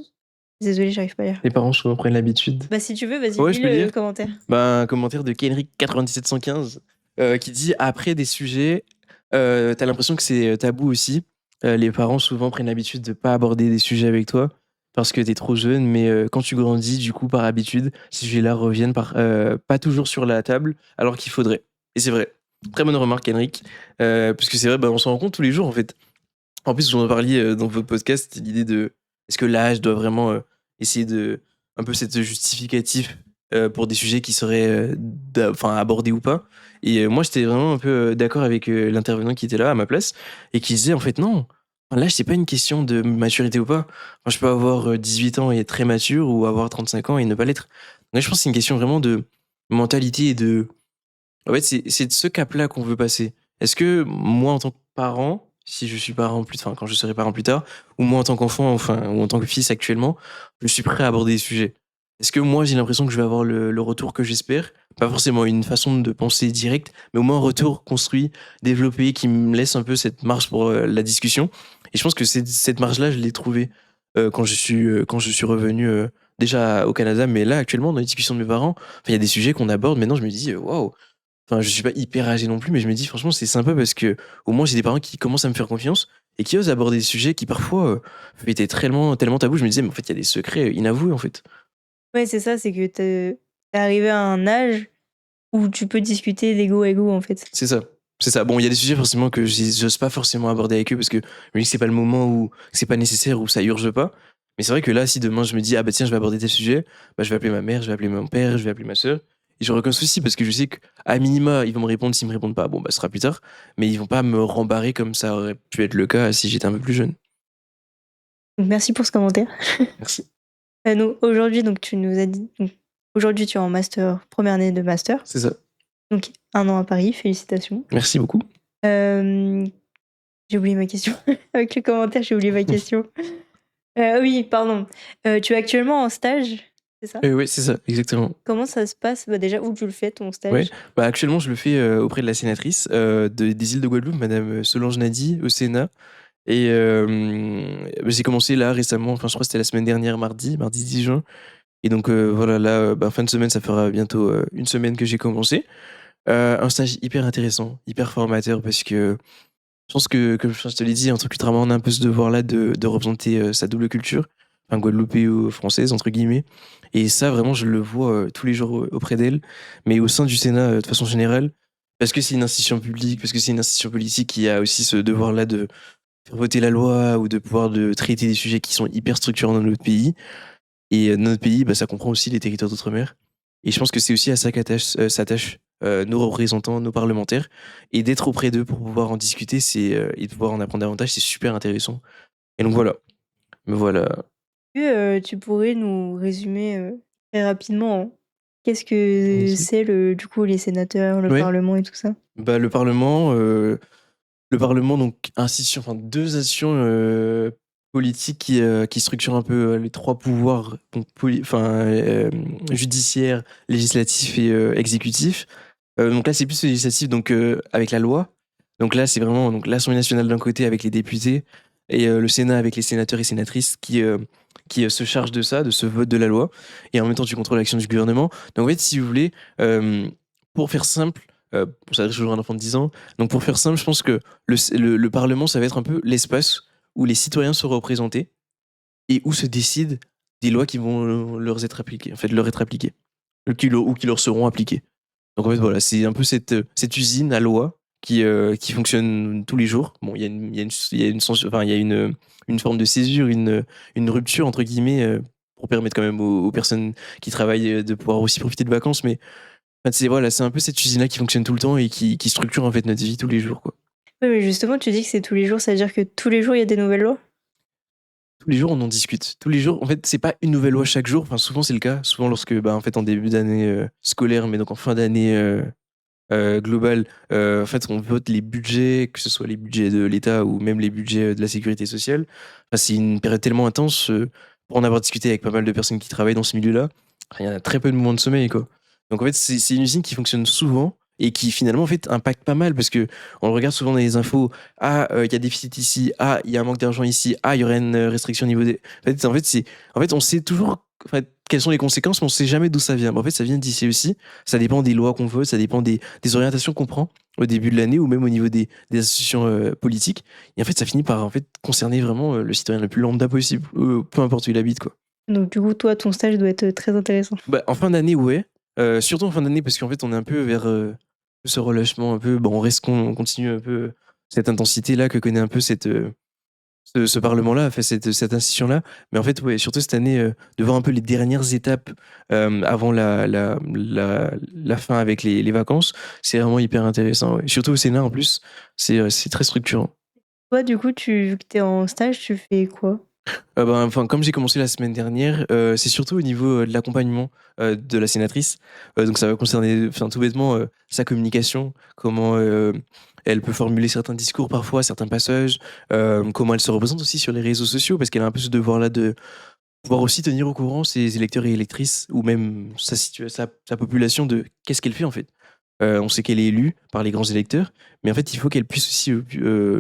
désolée, j'arrive pas à lire. Les parents souvent prennent l'habitude. Bah, si tu veux, vas-y, Ouais, lis je peux le lire. commentaire. Bah, un commentaire de Kenrick 9715 qui dit après des sujets, t'as l'impression que c'est tabou aussi. les parents souvent prennent l'habitude de pas aborder des sujets avec toi parce que tu es trop jeune, mais quand tu grandis, du coup, par habitude, ces sujets-là reviennent pas toujours sur la table alors qu'il faudrait. Et c'est vrai. Très bonne remarque, Henrik. Parce que c'est vrai, on s'en rend compte tous les jours, en fait. En plus, vous en parliez dans votre podcast, l'idée de est-ce que l'âge doit vraiment essayer de un peu cette justificatif pour des sujets qui seraient abordés ou pas. Et moi, j'étais vraiment un peu d'accord avec l'intervenant qui était là à ma place et qui disait en fait non. Enfin, l'âge, c'est pas une question de maturité ou pas. Enfin, je peux avoir 18 ans et être très mature ou avoir 35 ans et ne pas l'être. Donc, je pense que c'est une question vraiment de mentalité et de en fait, c'est de ce cap-là qu'on veut passer. Est-ce que moi, en tant que parent, si je suis parent plus enfin, quand je serai parent plus tard, ou moi en tant qu'enfant, enfin, ou en tant que fils actuellement, je suis prêt à aborder des sujets? Est-ce que moi, j'ai l'impression que je vais avoir le retour que j'espère? Pas forcément une façon de penser directe, mais au moins un retour construit, développé, qui me laisse un peu cette marge pour la discussion. Et je pense que cette marge-là, je l'ai trouvée quand je suis revenu déjà au Canada, mais là, actuellement, dans les discussions de mes parents, enfin, il y a des sujets qu'on aborde. Maintenant, je me dis, waouh, enfin, je suis pas hyper âgé non plus, mais je me dis franchement, c'est sympa parce que au moins j'ai des parents qui commencent à me faire confiance et qui osent aborder des sujets qui parfois étaient tellement tabous. Je me disais, mais en fait, il y a des secrets inavoués en fait. Ouais, c'est ça, c'est que tu arrivé à un âge où tu peux discuter d'ego à ego, en fait. C'est ça. C'est ça. Bon, il y a des sujets forcément que j'ose pas forcément aborder avec eux parce que je me dis que c'est pas le moment où que c'est pas nécessaire ou ça urge pas. Mais c'est vrai que là, si demain je me dis, ah bah tiens, je vais aborder tel sujet, bah je vais appeler ma mère, je vais appeler mon père, je vais appeler ma soeur. Et j'aurai aucun souci parce que je sais qu'à minima, ils vont me répondre. S'ils me répondent pas, bon, bah ce sera plus tard. Mais ils vont pas me rembarrer comme ça aurait pu être le cas si j'étais un peu plus jeune. Donc merci pour ce commentaire. Merci. Nous, aujourd'hui, donc tu nous as dit donc aujourd'hui, tu es en master, première année de master, C'est ça. donc 1 an à Paris, félicitations. Merci beaucoup. Hem, j'ai oublié ma question. Avec le commentaire, j'ai oublié ma question. Oui, pardon. Tu es actuellement en stage, c'est ça? Oui, c'est ça, exactement. Comment ça se passe? Bah, déjà, où tu le fais ton Ouais, stage? bah actuellement, je le fais auprès de la sénatrice des îles de Guadeloupe, Madame Solange Nady, au Sénat. Et j'ai commencé là récemment, enfin je crois que c'était la semaine dernière, mardi 10 juin. Et donc voilà, là, fin de semaine, ça fera bientôt 1 semaine que j'ai commencé. Un stage hyper intéressant, hyper formateur, parce que je pense que, comme je te l'ai dit, en tant qu'ultramarien, on a un peu ce devoir-là de représenter sa double culture, enfin guadeloupéo-française, entre guillemets. Et ça, vraiment, je le vois tous les jours auprès d'elle, mais au sein du Sénat de façon générale, parce que c'est une institution publique, parce que c'est une institution politique qui a aussi ce devoir-là de faire voter la loi ou de pouvoir de traiter des sujets qui sont hyper structurants dans notre pays. Et dans notre pays, ça comprend aussi les territoires d'outre-mer. Et je pense que c'est aussi à ça s'attachent nos représentants, nos parlementaires. Et d'être auprès d'eux pour pouvoir en discuter et de pouvoir en apprendre davantage, c'est super intéressant. Et donc voilà. Me voilà. Est-ce que, tu pourrais nous résumer, très rapidement, hein, qu'est-ce que Vas-y. c'est du coup, les sénateurs, le Ouais. parlement et tout ça? Le Parlement, donc institution, enfin 2 institutions politiques qui structurent un peu les 3 pouvoirs, donc judiciaire, législatif et exécutif. Donc là, c'est plus le législatif, donc avec la loi. Donc là, c'est vraiment donc l'Assemblée nationale d'un côté avec les députés et le Sénat avec les sénateurs et sénatrices qui se chargent de ça, de ce vote de la loi. Et en même temps, tu contrôles l'action du gouvernement. Donc en fait, si vous voulez, pour faire simple, ça adresse toujours un enfant de 10 ans. Donc pour faire simple, je pense que le Parlement, ça va être un peu l'espace où les citoyens seront représentés et où se décident des lois qui vont leur être appliquées, en fait, leur être appliquées, ou qui leur seront appliquées. Donc en fait, voilà, c'est un peu cette usine à loi qui fonctionne tous les jours. Bon, il y a une forme de césure, une rupture, entre guillemets, pour permettre quand même aux personnes qui travaillent de pouvoir aussi profiter de vacances. Mais en fait, voilà, c'est un peu cette usine-là qui fonctionne tout le temps et qui structure en fait notre vie tous les jours, quoi. Oui, mais justement, tu dis que c'est tous les jours, ça veut dire que tous les jours, il y a des nouvelles lois? Tous les jours, on en discute. Tous les jours, en fait, c'est pas une nouvelle loi chaque jour. Enfin, souvent, c'est le cas. Souvent, lorsque, en fait, en début d'année scolaire, mais donc en fin d'année globale, en fait, on vote les budgets, que ce soit les budgets de l'État ou même les budgets de la sécurité sociale. Enfin, c'est une période tellement intense. Pour en avoir discuté avec pas mal de personnes qui travaillent dans ce milieu-là, il y en a très peu de moments de sommeil, quoi. Donc, en fait, c'est une usine qui fonctionne souvent et qui finalement en fait impacte pas mal parce que on le regarde souvent dans les infos. Ah, il y a déficit ici. Ah, il y a un manque d'argent ici. Ah, il y aurait une restriction au niveau des. En fait, on sait toujours en fait, quelles sont les conséquences, mais on sait jamais d'où ça vient. Mais en fait, ça vient d'ici aussi. Ça dépend des lois qu'on veut, ça dépend des orientations qu'on prend. au début de l'année ou même au niveau des institutions politiques. Et en fait, ça finit par en fait concerner vraiment le citoyen le plus lambda possible, peu importe où il habite, quoi. Donc du coup, toi, ton stage doit être très intéressant. Bah, en fin d'année, ouais. Surtout en fin d'année parce qu'en fait, on est un peu vers ce relâchement un peu. Bon, on continue un peu cette intensité-là que connaît un peu ce parlement-là, fait cette institution-là. Mais en fait, ouais, surtout cette année, de voir un peu les dernières étapes avant la fin avec les vacances, c'est vraiment hyper intéressant. Ouais. Surtout au Sénat, en plus, c'est très structurant. Toi, du coup, vu que t'es en stage, tu fais quoi? Ben, enfin, comme j'ai commencé la semaine dernière, c'est surtout au niveau de l'accompagnement de la sénatrice. Donc ça va concerner, enfin, tout bêtement, sa communication, comment elle peut formuler certains discours parfois, certains passages, comment elle se représente aussi sur les réseaux sociaux, parce qu'elle a un peu ce devoir-là de pouvoir aussi tenir au courant ses électeurs et électrices, ou même sa population de qu'est-ce qu'elle fait en fait. On sait qu'elle est élue par les grands électeurs, mais en fait, il faut qu'elle puisse aussi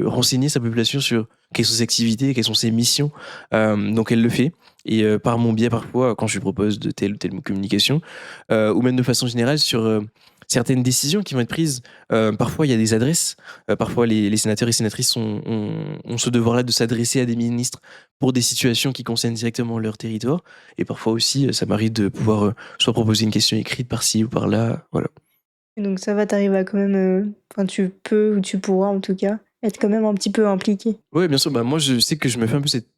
renseigner sa population sur quelles sont ses activités, quelles sont ses missions. Donc, elle le fait. Et par mon biais, parfois, quand je lui propose de telle ou telle communication, ou même de façon générale sur certaines décisions qui vont être prises. Parfois, il y a des adresses. Parfois, les sénateurs et sénatrices ont ce devoir-là de s'adresser à des ministres pour des situations qui concernent directement leur territoire. Et parfois aussi, ça m'arrive de pouvoir soit proposer une question écrite par-ci ou par-là. Voilà. Et donc ça va, t'arrives à quand même, enfin tu peux ou tu pourras en tout cas, être quand même un petit peu impliqué. Ouais, bien sûr. Bah, moi, je sais que je me fais un peu cette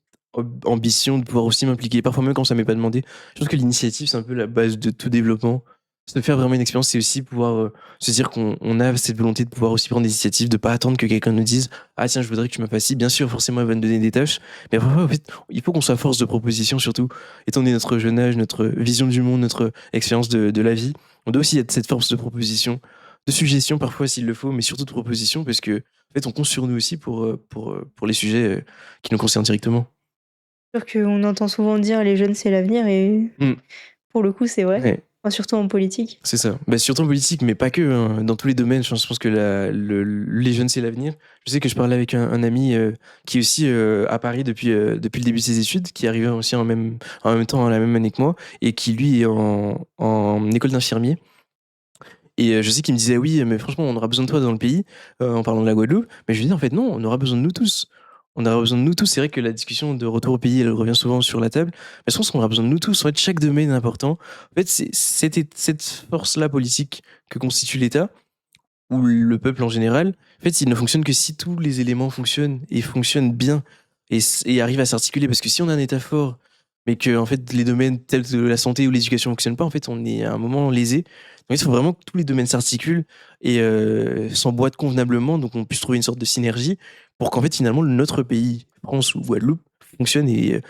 ambition de pouvoir aussi m'impliquer, parfois même quand ça m'est pas demandé. Je pense que l'initiative, c'est un peu la base de tout développement. Se faire vraiment une expérience, c'est aussi pouvoir se dire qu'on a cette volonté de pouvoir aussi prendre des initiatives, de pas attendre que quelqu'un nous dise ah tiens, je voudrais que tu me fasses ci. Bien sûr, forcément, elle va nous donner des tâches, mais parfois, en fait, il faut qu'on soit force de proposition, surtout étant donné notre jeune âge, notre vision du monde, notre expérience de la vie. On doit aussi être cette force de proposition, de suggestion parfois s'il le faut, mais surtout de proposition, parce que en fait, on compte sur nous aussi pour les sujets qui nous concernent directement. Sûr qu'on entend souvent dire les jeunes c'est l'avenir et Mmh. pour le coup c'est vrai, Ouais, enfin, surtout en politique. c'est ça. Bah, surtout en politique, mais pas que, hein, dans tous les domaines. Je pense que les jeunes, c'est l'avenir. Je sais que je parlais avec un ami qui est aussi à Paris depuis le début de ses études, qui est arrivé aussi en même temps, à la même année que moi, et qui, lui, est en école d'infirmier. Et je sais qu'il me disait oui, mais franchement, on aura besoin de toi dans le pays, en parlant de la Guadeloupe. Mais je lui dis en fait non, on aura besoin de nous tous. On aura besoin de nous tous. C'est vrai que la discussion de retour au pays, elle revient souvent sur la table. Mais je pense qu'on aura besoin de nous tous. En fait, chaque domaine est important. En fait, c'est cette force-là politique que constitue l'État, ou le peuple en général. En fait, il ne fonctionne que si tous les éléments fonctionnent et fonctionnent bien et arrivent à s'articuler. Parce que si on a un État fort, mais que en fait les domaines tels que la santé ou l'éducation ne fonctionnent pas, en fait, on est à un moment lésé. Donc, il faut vraiment que tous les domaines s'articulent et s'emboîtent convenablement, donc on puisse trouver une sorte de synergie pour qu'en fait finalement notre pays, France ou Guadeloupe, fonctionne et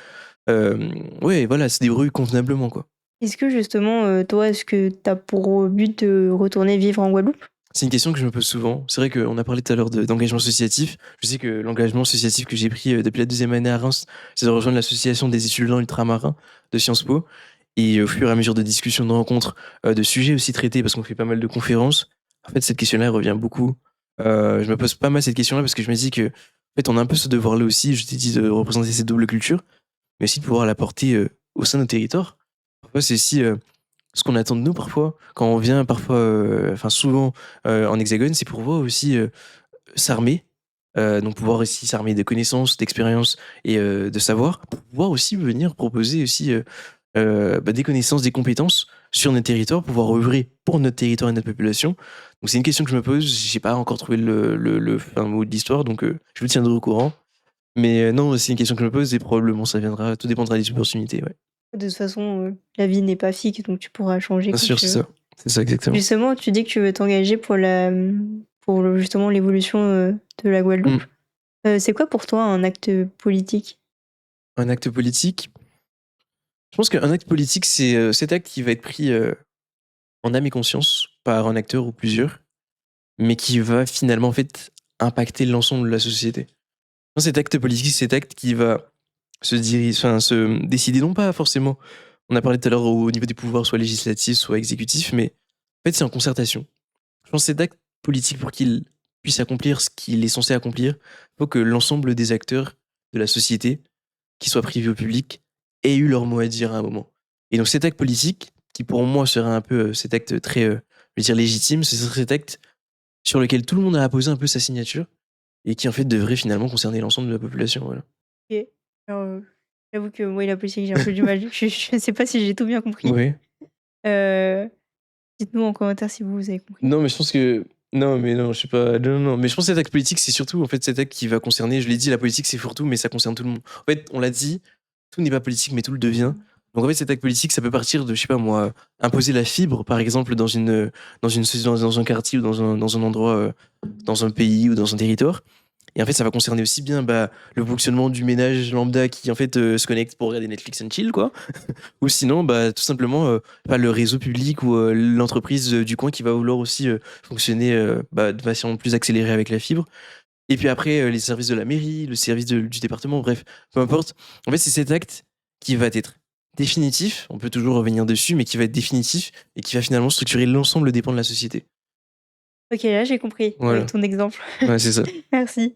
ouais, voilà, se débrouille convenablement, quoi. Est-ce que justement, toi, est-ce que t'as pour but de retourner vivre en Guadeloupe? C'est une question que je me pose souvent. C'est vrai qu'on a parlé tout à l'heure d'engagement associatif. Je sais que l'engagement associatif que j'ai pris depuis la deuxième année à Reims, c'est de rejoindre l'association des étudiants ultramarins de Sciences Po. Et au fur et à mesure de discussions, de rencontres, de sujets aussi traités, parce qu'on fait pas mal de conférences, en fait, cette question-là elle revient beaucoup. Je me pose pas mal cette question-là parce que je me dis que, en fait, on a un peu ce devoir-là aussi, je t'ai dit, de représenter cette double culture, mais aussi de pouvoir la porter au sein de nos territoires. Parfois, c'est aussi ce qu'on attend de nous parfois, quand on vient parfois, enfin souvent en hexagone, c'est pour pouvoir aussi s'armer, donc pouvoir aussi s'armer de connaissances, d'expériences et de savoir, pour pouvoir aussi venir proposer aussi des connaissances, des compétences sur notre territoire, pouvoir œuvrer pour notre territoire et notre population. Donc c'est une question que je me pose, j'ai pas encore trouvé le fin mot de l'histoire, donc je vous tiendrai au courant. Mais non, c'est une question que je me pose et probablement ça viendra, tout dépendra des opportunités, ouais. De toute façon, la vie n'est pas fixe, donc tu pourras changer Bien quand sûr, tu c'est veux. ça. C'est ça exactement. Justement, tu dis que tu veux t'engager justement l'évolution, de la Guadeloupe. Mmh. C'est quoi pour toi un acte politique? Un acte politique? Je pense qu'un acte politique, c'est, cet acte qui va être pris, en âme et conscience par un acteur ou plusieurs, mais qui va finalement, en fait, impacter l'ensemble de la société. Dans cet acte politique, c'est cet acte qui va se décider non pas forcément, on a parlé tout à l'heure au niveau des pouvoirs soit législatifs, soit exécutifs, mais en fait, c'est en concertation. Je pense que cet acte politique, pour qu'il puisse accomplir ce qu'il est censé accomplir, il faut que l'ensemble des acteurs de la société, qu'ils soient privés ou publics, aient eu leur mot à dire à un moment. Et donc cet acte politique, qui pour moi serait un peu cet acte très, je veux dire légitime, ce serait cet acte sur lequel tout le monde a apposé un peu sa signature et qui en fait devrait finalement concerner l'ensemble de la population. Voilà. OK. Alors, j'avoue que moi, la politique, j'ai un peu du mal. Je sais pas si j'ai tout bien compris. Ouais. Heu, dites-nous en commentaire si vous avez compris. Non, mais je pense que non, mais non, je sais pas. Non, non, non. Mais je pense que cet acte politique, c'est surtout en fait cet acte qui va concerner. Je l'ai dit, la politique, c'est fourre-tout, mais ça concerne tout le monde. En fait, on l'a dit, tout n'est pas politique, mais tout le devient. Donc en fait, cet acte politique, ça peut partir de, je sais pas moi, imposer la fibre, par exemple, dans un quartier ou dans un endroit, dans un pays ou dans un territoire. Et en fait, ça va concerner aussi bien le fonctionnement du ménage lambda qui en fait se connecte pour regarder Netflix and chill, quoi. Ou sinon, tout simplement, le réseau public ou l'entreprise du coin qui va vouloir aussi fonctionner de façon plus accélérée avec la fibre. Et puis après, les services de la mairie, le service du département, bref, peu importe. En fait, c'est cet acte qui va être définitif, on peut toujours revenir dessus, mais qui va être définitif et qui va finalement structurer l'ensemble des pans de la société. OK, là, j'ai compris avec Voilà, ton exemple. ouais, c'est ça. Merci.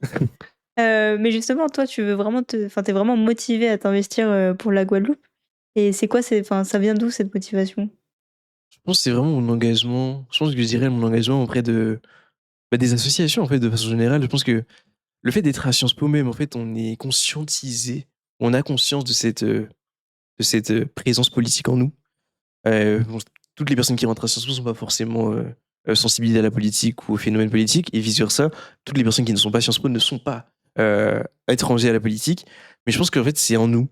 Mais justement, toi, tu veux vraiment tu vraiment motivé à t'investir, pour la Guadeloupe et c'est quoi ça vient d'où cette motivation? Je pense que c'est vraiment mon engagement. Je pense que je dirais mon engagement auprès des associations, en fait, de façon générale. Je pense que le fait d'être à Sciences Po même, en fait, on est conscientisé, on a conscience de cette présence politique en nous. Bon, toutes les personnes qui rentrent à Sciences Po sont pas forcément sensibilisées à la politique ou aux phénomènes politiques, et vice versa. Toutes les personnes qui ne sont pas à Sciences Po ne sont pas étrangers à la politique. Mais je pense qu'en fait, c'est en nous.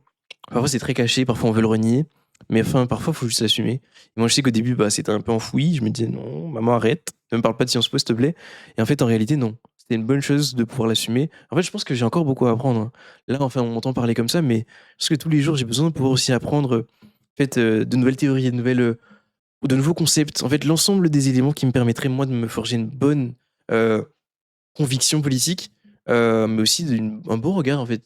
Parfois, c'est très caché, parfois, on veut le renier. Mais enfin, parfois, il faut juste l'assumer. Et moi, je sais qu'au début, c'était un peu enfoui. Je me disais, non, maman, arrête. Ne me parle pas de Sciences Po, s'il te plaît. Et en fait, en réalité, non. C'était une bonne chose de pouvoir l'assumer. En fait, je pense que j'ai encore beaucoup à apprendre, hein. Là, enfin, on m'entend parler comme ça, mais parce que tous les jours, j'ai besoin de pouvoir aussi apprendre de nouvelles théories, de nouveaux concepts. En fait, l'ensemble des éléments qui me permettraient, moi, de me forger une bonne euh, conviction politique, mais aussi un bon regard, en fait,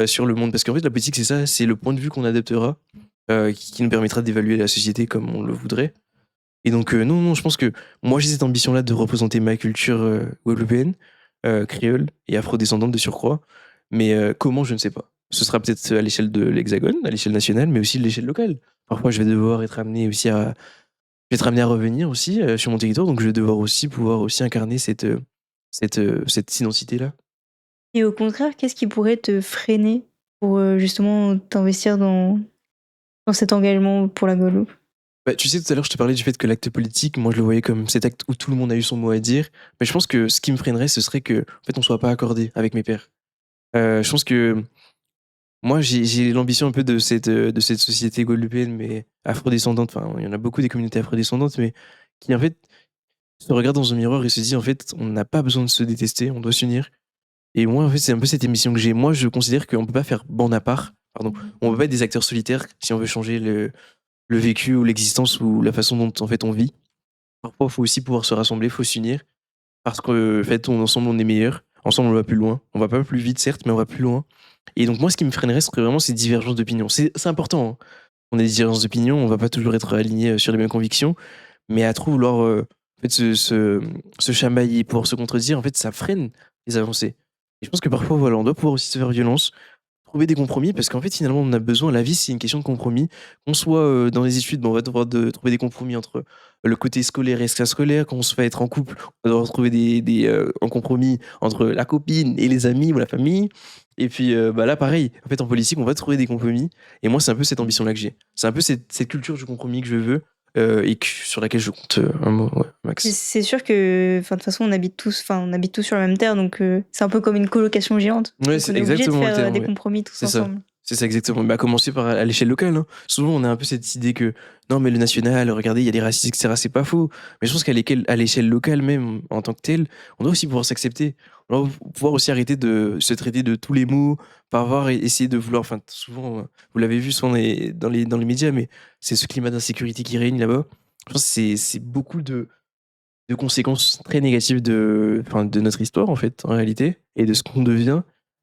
sur le monde. Parce qu'en fait, la politique, c'est ça, c'est le point de vue qu'on adaptera, qui nous permettra d'évaluer la société comme on le voudrait. Et donc, non, non, je pense que moi, j'ai cette ambition-là de représenter ma culture guadeloupéenne, créole et afrodescendante de surcroît. Mais comment, je ne sais pas. Ce sera peut-être à l'échelle de l'Hexagone, à l'échelle nationale, mais aussi à l'échelle locale. Parfois, je vais devoir être amené aussi à, je vais être amené à revenir aussi sur mon territoire, donc je vais devoir aussi pouvoir aussi incarner cette identité-là. Et au contraire, qu'est-ce qui pourrait te freiner pour, justement t'investir dans cet engagement pour la Guadeloupe? Tu sais, tout à l'heure, je te parlais du fait que l'acte politique, moi, je le voyais comme cet acte où tout le monde a eu son mot à dire. Mais je pense que ce qui me freinerait, ce serait que, en fait, on soit pas accordé avec mes pairs. Je pense que moi, j'ai l'ambition un peu de cette société guadeloupéenne, mais afrodescendante. Enfin, il y en a beaucoup des communautés afrodescendantes, mais qui, en fait, se regardent dans un miroir et se disent, en fait, on n'a pas besoin de se détester, on doit s'unir. Et moi, en fait, c'est un peu cette émission que j'ai. Moi, je considère qu'on peut pas faire bande à part. Pardon. On peut pas être des acteurs solitaires si on veut changer le vécu ou l'existence ou la façon dont, en fait, on vit. Parfois, il faut aussi pouvoir se rassembler, il faut s'unir. Parce que, en fait, ensemble, on est meilleur. Ensemble, on va plus loin. On va pas plus vite, certes, mais on va plus loin. Et donc, moi, ce qui me freinerait, ce serait vraiment ces divergences d'opinion. C'est important, hein. On a des divergences d'opinion, on va pas toujours être alignés sur les mêmes convictions. Mais à trop vouloir en fait, se chamailler pour se contredire, en fait, ça freine les avancées. Et je pense que parfois, voilà, on doit pouvoir aussi se faire violence, trouver des compromis, parce qu'en fait, finalement, on a besoin. La vie, c'est une question de compromis. Qu'on soit dans les études, on va devoir trouver des compromis entre le côté scolaire et extrascolaire. Quand on se fait être en couple, on va devoir trouver un compromis entre la copine et les amis ou la famille. Et puis là, pareil, en fait, en politique, on va trouver des compromis. Et moi, c'est un peu cette ambition-là que j'ai. C'est un peu cette culture du compromis que je veux sur laquelle je compte un mot, ouais, C'est max. c'est sûr que, de toute façon, on habite tous sur la même terre, donc c'est un peu comme une colocation géante. Ouais, Donc on c'est est obligé de exactement le faire, terme, des ouais. compromis tous C'est ça. ensemble. C'est ça exactement. À commencer par à l'échelle locale, hein. Souvent, on a un peu cette idée que non, mais le national, regardez, il y a des racistes, etc. C'est pas faux. Mais je pense à l'échelle locale même, en tant que telle, on doit aussi pouvoir s'accepter. On doit pouvoir aussi arrêter de se traiter de tous les mots, pas avoir essayé de vouloir. Enfin, souvent, vous l'avez vu souvent dans les médias, mais c'est ce climat d'insécurité qui règne là-bas. Je pense que c'est beaucoup de conséquences très négatives de notre histoire, en fait, en réalité, et de ce qu'on devient,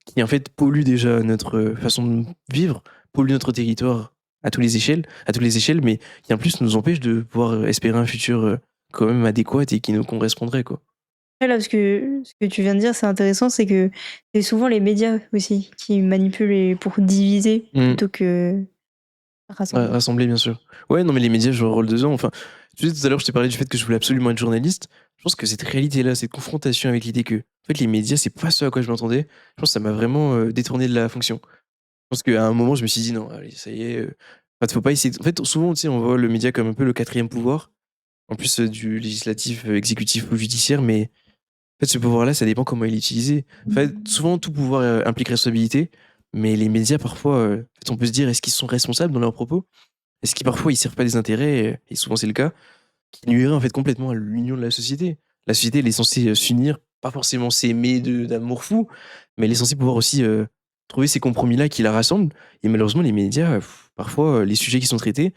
qui, en fait, pollue déjà notre façon de vivre, pollue notre territoire à toutes les échelles, mais qui, en plus, nous empêche de pouvoir espérer un futur quand même adéquat et qui nous correspondrait, quoi. Ouais, là, parce que ce que tu viens de dire, c'est intéressant, c'est que c'est souvent les médias aussi qui manipulent pour diviser Mm. plutôt que Ouais, rassembler. rassembler, bien sûr. Ouais, non, mais les médias jouent un rôle dedans. Enfin, Tu sais, tout à l'heure, je t'ai parlé du fait que je voulais absolument être journaliste. Je pense que cette réalité-là, cette confrontation avec l'idée que, en fait, les médias, c'est pas ce à quoi je m'attendais. Je pense que ça m'a vraiment détourné de la fonction. Je pense qu'à un moment, je me suis dit non, allez, ça y est. En fait, faut pas essayer. En fait, souvent, tu sais, on voit le média comme un peu le quatrième pouvoir, en plus du législatif, exécutif ou judiciaire, mais en fait, ce pouvoir-là, ça dépend comment il est utilisé. En fait, souvent, tout pouvoir implique responsabilité, mais les médias, parfois, en fait, on peut se dire, est-ce qu'ils sont responsables dans leurs propos? Est-ce qu'ils parfois ils servent pas des intérêts, et souvent c'est le cas, qui nuirait en fait complètement à l'union de la société. La société, elle est censée s'unir, pas forcément s'aimer d'amour fou, mais elle est censée pouvoir aussi trouver ces compromis-là qui la rassemblent. Et malheureusement, les médias, parfois, les sujets qui sont traités,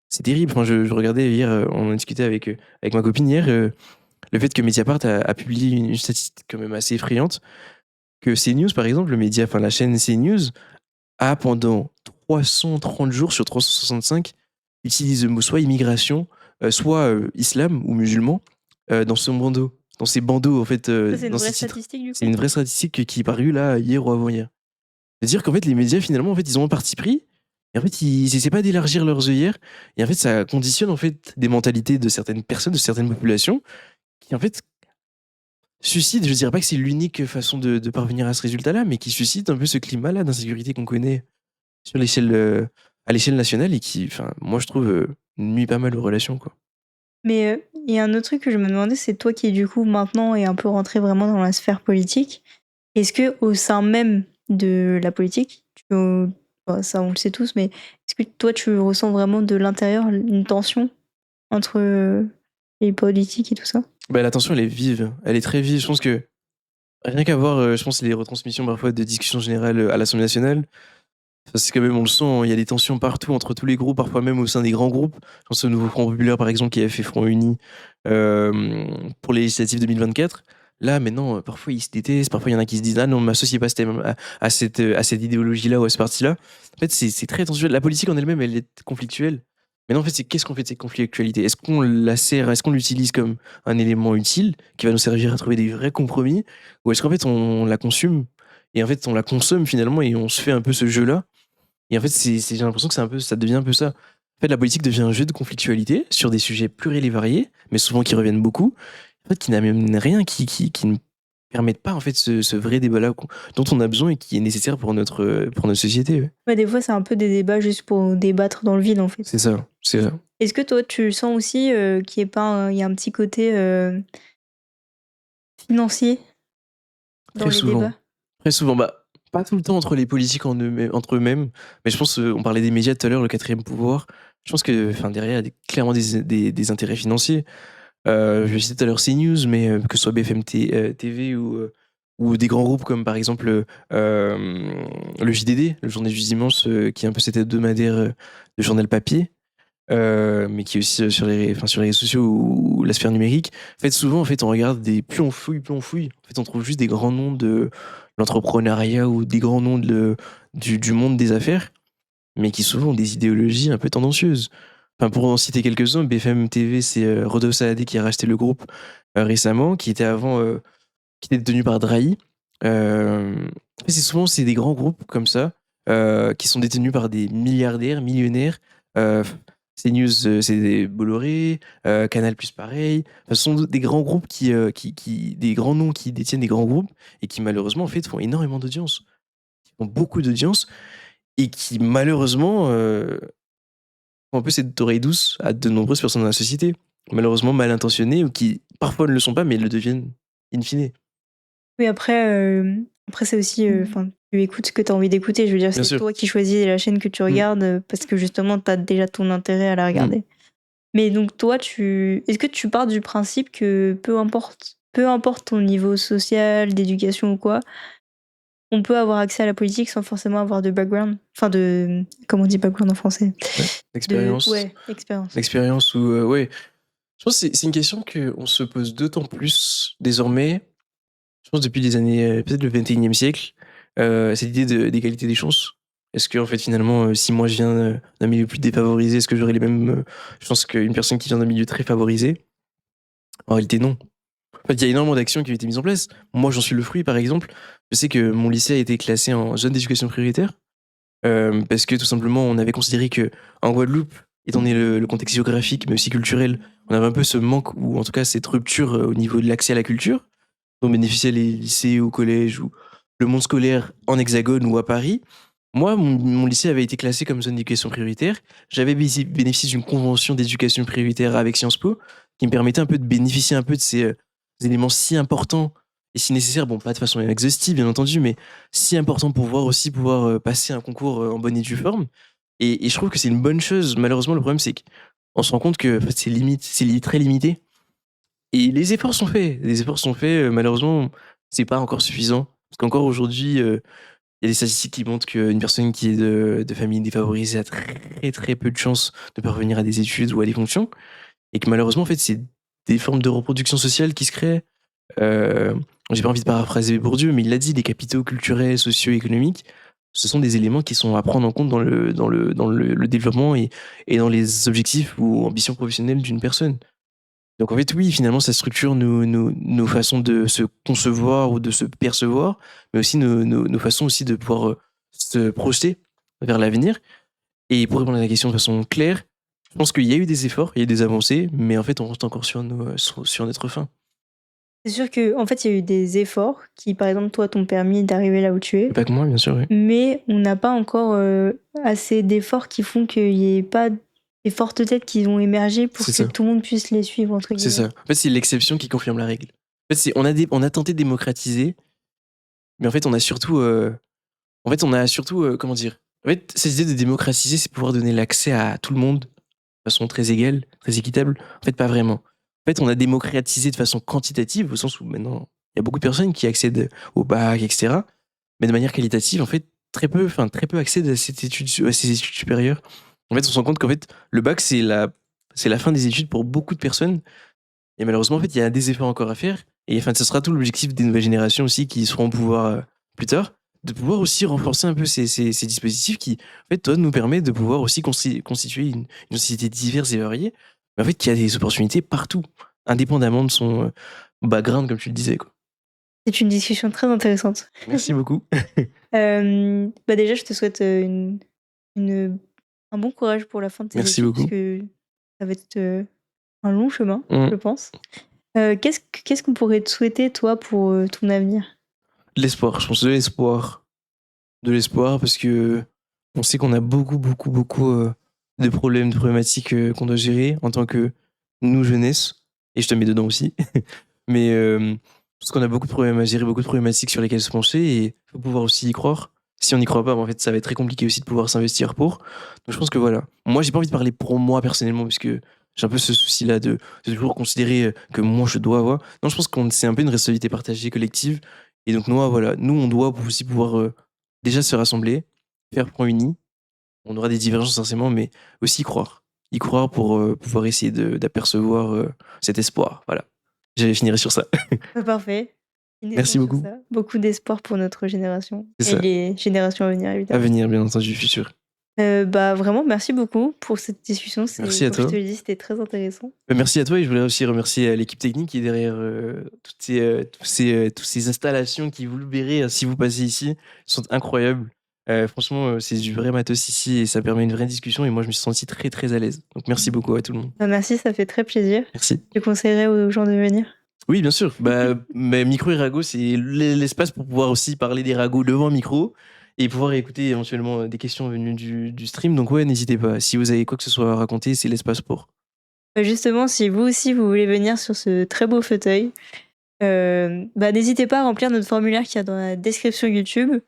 c'est terrible. Enfin, je regardais hier, on en discutait avec ma copine hier, le fait que Mediapart a publié une statistique quand même assez effrayante, que CNews, par exemple, le média, enfin la chaîne CNews, a pendant 330 jours sur 365 utilisé le mot soit immigration, soit islam ou musulman dans son bandeau, dans ses bandeaux en fait, Ça, c'est une dans vraie ses titres. statistique du C'est coup? une vraie statistique qui est parue là hier ou avant-hier. C'est-à-dire qu'en fait les médias finalement en fait ils ont un parti pris et en fait ils essaient pas d'élargir leurs œillères et en fait ça conditionne en fait des mentalités de certaines personnes, de certaines populations qui en fait suscitent, je dirais pas que c'est l'unique façon de parvenir à ce résultat-là, mais qui suscite un peu ce climat-là d'insécurité qu'on connaît sur l'échelle, à l'échelle nationale et qui, enfin, moi je trouve, nuit pas mal aux relations, quoi. Mais, il y a un autre truc que je me demandais, c'est toi qui du coup maintenant est un peu rentré vraiment dans la sphère politique. Est-ce que au sein même de la politique, bah, ça on le sait tous, mais est-ce que toi tu ressens vraiment de l'intérieur une tension entre, les politiques et tout ça? Bah, la tension elle est vive, elle est très vive. Je pense que rien qu'à voir, je pense les retransmissions parfois de discussions générales, à l'Assemblée nationale, enfin, c'est quand même on le sent, hein, il y a des tensions partout entre tous les groupes, parfois même au sein des grands groupes. Je pense au nouveau Front populaire par exemple qui a fait front uni, pour les législatives 2024. Là maintenant, parfois ils se détestent, parfois il y en a qui se disent: «Ah non, m'associez pas à cette idéologie-là ou à ce parti-là». En fait, c'est très tendancieux. La politique en elle-même, elle est conflictuelle. Maintenant en fait, c'est qu'est-ce qu'on fait de cette conflictualité? Est-ce qu'on la sert est-ce qu'on l'utilise comme un élément utile qui va nous servir à trouver des vrais compromis? Ou est-ce qu'en fait on la consume et en fait on la consomme finalement et on se fait un peu ce jeu-là et en fait, j'ai l'impression que c'est un peu ça devient un peu ça. En fait, la politique devient un jeu de conflictualité sur des sujets pluriels et variés, mais souvent qui reviennent beaucoup, en fait, qui n'amènent rien, qui ne permettent pas, en fait, ce vrai débat-là dont on a besoin et qui est nécessaire pour notre société, ouais. Ouais, des fois, c'est un peu des débats juste pour débattre dans le vide, en fait. C'est ça, c'est ça. Est-ce que toi, tu sens aussi, qu'il y ait pas il y a un petit côté, financier dans Très les débats? souvent. Très souvent, bah, pas tout le temps entre les politiques entre eux-mêmes, mais je pense, on parlait des médias tout à l'heure, le quatrième pouvoir. Je pense que, enfin, derrière, il y a clairement des intérêts financiers. Je citais tout à l'heure CNews, mais que ce soit BFM TV ou des grands groupes comme par exemple, le JDD, le Journal du dimanche, qui est un peu cet hebdomadaire, de journal papier, mais qui est aussi, sur les réseaux sociaux ou la sphère numérique. En fait, souvent, en fait, on regarde des plus on fouille, en fait, on trouve juste des grands noms de l'entrepreneuriat ou des grands noms du monde des affaires, mais qui souvent ont des idéologies un peu tendancieuses. Enfin, pour en citer quelques-uns, BFM TV, c'est Rodolphe Saadé qui a racheté le groupe récemment, qui était avant, qui était détenu par Drahi. En fait, c'est des grands groupes comme ça, qui sont détenus par des milliardaires, millionnaires. Euh, CNews, c'est des Bolloré, Canal Plus pareil. Enfin, ce sont des grands groupes des grands noms qui détiennent des grands groupes et qui malheureusement en fait font énormément d'audience, font beaucoup d'audience et qui malheureusement font un peu cette oreille douce à de nombreuses personnes dans la société, malheureusement mal intentionnées ou qui parfois ne le sont pas, mais le deviennent in fine. Oui, après c'est aussi, enfin, tu écoutes ce que tu as envie d'écouter. Je veux dire, Bien c'est sûr. toi qui choisis la chaîne que tu Mm. regardes, parce que justement, tu as déjà ton intérêt à la Mm. regarder. Mais donc toi, est-ce que tu pars du principe que peu importe ton niveau social, d'éducation ou quoi, on peut avoir accès à la politique sans forcément avoir de background? Enfin de comment on dit background en français? Ouais. Ouais, expérience. L'expérience ou ouais. Je pense que c'est une question qu'on se pose d'autant plus désormais, je pense depuis les années, peut-être le 21e siècle, cette idée d'égalité des chances. Est-ce que en fait finalement, si moi je viens, d'un milieu plus défavorisé, est-ce que j'aurai les mêmes, chances qu'une personne qui vient d'un milieu très favorisé? En réalité non. En fait, il y a énormément d'actions qui ont été mises en place. Moi, j'en suis le fruit par exemple. Je sais que mon lycée a été classé en zone d'éducation prioritaire. Parce que tout simplement, on avait considéré que en Guadeloupe, étant donné le contexte géographique, mais aussi culturel, on avait un peu ce manque, ou en tout cas cette rupture au niveau de l'accès à la culture, dont bénéficiaient les lycées ou collèges ou le monde scolaire en Hexagone ou à Paris. Moi, mon lycée avait été classé comme zone d'éducation prioritaire. J'avais bénéficié d'une convention d'éducation prioritaire avec Sciences Po qui me permettait un peu de bénéficier un peu de ces éléments si importants et si nécessaires, bon, pas de façon exhaustive, bien entendu, mais si important pour pouvoir passer un concours en bonne et due forme. Et je trouve que c'est une bonne chose. Malheureusement, le problème, c'est qu'on se rend compte que en fait, c'est très limité. Et les efforts sont faits. Les efforts sont faits. Malheureusement, c'est pas encore suffisant. Parce qu'encore aujourd'hui, il y a des statistiques qui montrent qu'une personne qui est de famille défavorisée a très très peu de chances de parvenir à des études ou à des fonctions. Et que malheureusement, en fait, c'est des formes de reproduction sociale qui se créent. Euh, j'ai pas envie de paraphraser Bourdieu, mais il l'a dit, les capitaux culturels, socio-économiques, ce sont des éléments qui sont à prendre en compte dans le développement et dans les objectifs ou ambitions professionnelles d'une personne. Donc en fait, oui, finalement, ça structure nos façons de se concevoir ou de se percevoir, mais aussi nos façons aussi de pouvoir se projeter vers l'avenir. Et pour répondre à la question de façon claire, je pense qu'il y a eu des efforts, il y a eu des avancées, mais en fait, on reste encore sur notre fin. C'est sûr que en fait, il y a eu des efforts qui, par exemple, toi, t'ont permis d'arriver là où tu Et es, pas que moi, bien sûr, oui. mais on n'a pas encore assez d'efforts qui font qu'il n'y ait pas des fortes têtes qui vont émerger pour C'est que ça. tout le monde puisse les suivre, entre C'est guillemets. ça. En fait, c'est l'exception qui confirme la règle. En fait, on a tenté de démocratiser, mais en fait, comment dire? En fait, cette idée de démocratiser, c'est pouvoir donner l'accès à tout le monde de façon très égale, très équitable. En fait, pas vraiment. En fait, on a démocratisé de façon quantitative, au sens où maintenant, il y a beaucoup de personnes qui accèdent au bac, etc. Mais de manière qualitative, en fait, très peu accèdent à ces études supérieures. En fait, on se rend compte qu'en fait, le bac, c'est la fin des études pour beaucoup de personnes. Et malheureusement, en fait, il y a des efforts encore à faire. Et enfin, ce sera tout l'objectif des nouvelles générations aussi qui seront au pouvoir plus tard, de pouvoir aussi renforcer un peu ces dispositifs qui, en fait, nous permettent de pouvoir aussi constituer une société diverse et variée, mais en fait, qui a des opportunités partout, indépendamment de son background, comme tu le disais, quoi. C'est une discussion très intéressante. Merci beaucoup. Bah déjà, je te souhaite une- un bon courage pour la fin de tes Merci études, parce beaucoup. que ça va être un long chemin, Mm. je pense. Qu'est-ce qu'on pourrait te souhaiter, toi, pour ton avenir? L'espoir, je pense de l'espoir. De l'espoir parce que on sait qu'on a beaucoup de problèmes, de problématiques qu'on doit gérer en tant que nous, jeunesse, et je te mets dedans aussi. Mais parce qu'on a beaucoup de problèmes à gérer, beaucoup de problématiques sur lesquelles se pencher et il faut pouvoir aussi y croire. Si on n'y croit pas, en fait, ça va être très compliqué aussi de pouvoir s'investir pour. Donc je pense que voilà. Moi, j'ai pas envie de parler pour moi personnellement, parce que j'ai un peu ce souci-là de toujours considérer que moi je dois avoir. Non, je pense qu'on c'est un peu une responsabilité partagée, collective. Et donc, nous, voilà, nous, on doit aussi pouvoir déjà se rassembler, faire front uni. On aura des divergences forcément, mais aussi y croire. Y croire pour pouvoir essayer d'apercevoir cet espoir. Voilà. Je finirai sur ça. Parfait. Finissons Merci sur beaucoup. ça. Beaucoup d'espoir pour notre génération C'est et ça. les générations à venir, À évidemment. venir, bien entendu, futur. Bah vraiment, merci beaucoup pour cette discussion. Merci à Comme je toi. te l'ai dit, c'était très intéressant. Merci à toi et je voulais aussi remercier l'équipe technique qui est derrière toutes ces installations qui, vous le verrez si vous passez ici, sont incroyables. Franchement, c'est du vrai matos ici et ça permet une vraie discussion et moi je me suis senti très très à l'aise. Donc merci beaucoup à tout le monde. Bah, merci, ça fait très plaisir. Merci. Tu conseillerais aux gens de venir? Oui, bien sûr. Mais Micro et Rago, c'est l'espace pour pouvoir aussi parler des ragots devant un micro et pouvoir écouter éventuellement des questions venues du stream. Donc ouais, n'hésitez pas. Si vous avez quoi que ce soit à raconter, c'est l'espace pour. Justement, si vous aussi vous voulez venir sur ce très beau fauteuil, bah, n'hésitez pas à remplir notre formulaire qu'il y a dans la description YouTube.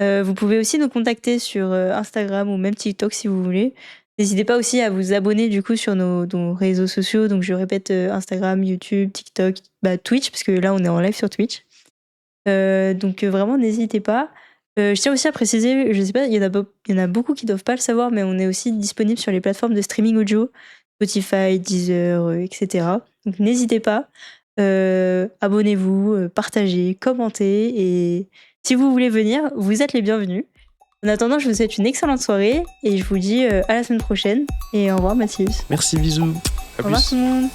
Vous pouvez aussi nous contacter sur Instagram ou même TikTok si vous voulez. N'hésitez pas aussi à vous abonner du coup sur nos réseaux sociaux. Donc je répète, Instagram, YouTube, TikTok, bah, Twitch, parce que là on est en live sur Twitch. Donc vraiment n'hésitez pas. Je tiens aussi à préciser, je sais pas, il y en a beaucoup qui doivent pas le savoir, mais on est aussi disponible sur les plateformes de streaming audio, Spotify, Deezer, etc. Donc n'hésitez pas. Abonnez-vous, partagez, commentez, et si vous voulez venir, vous êtes les bienvenus. En attendant, je vous souhaite une excellente soirée et je vous dis à la semaine prochaine. Et au revoir Mathilde. Merci, bisous. À Au revoir plus. tout le monde.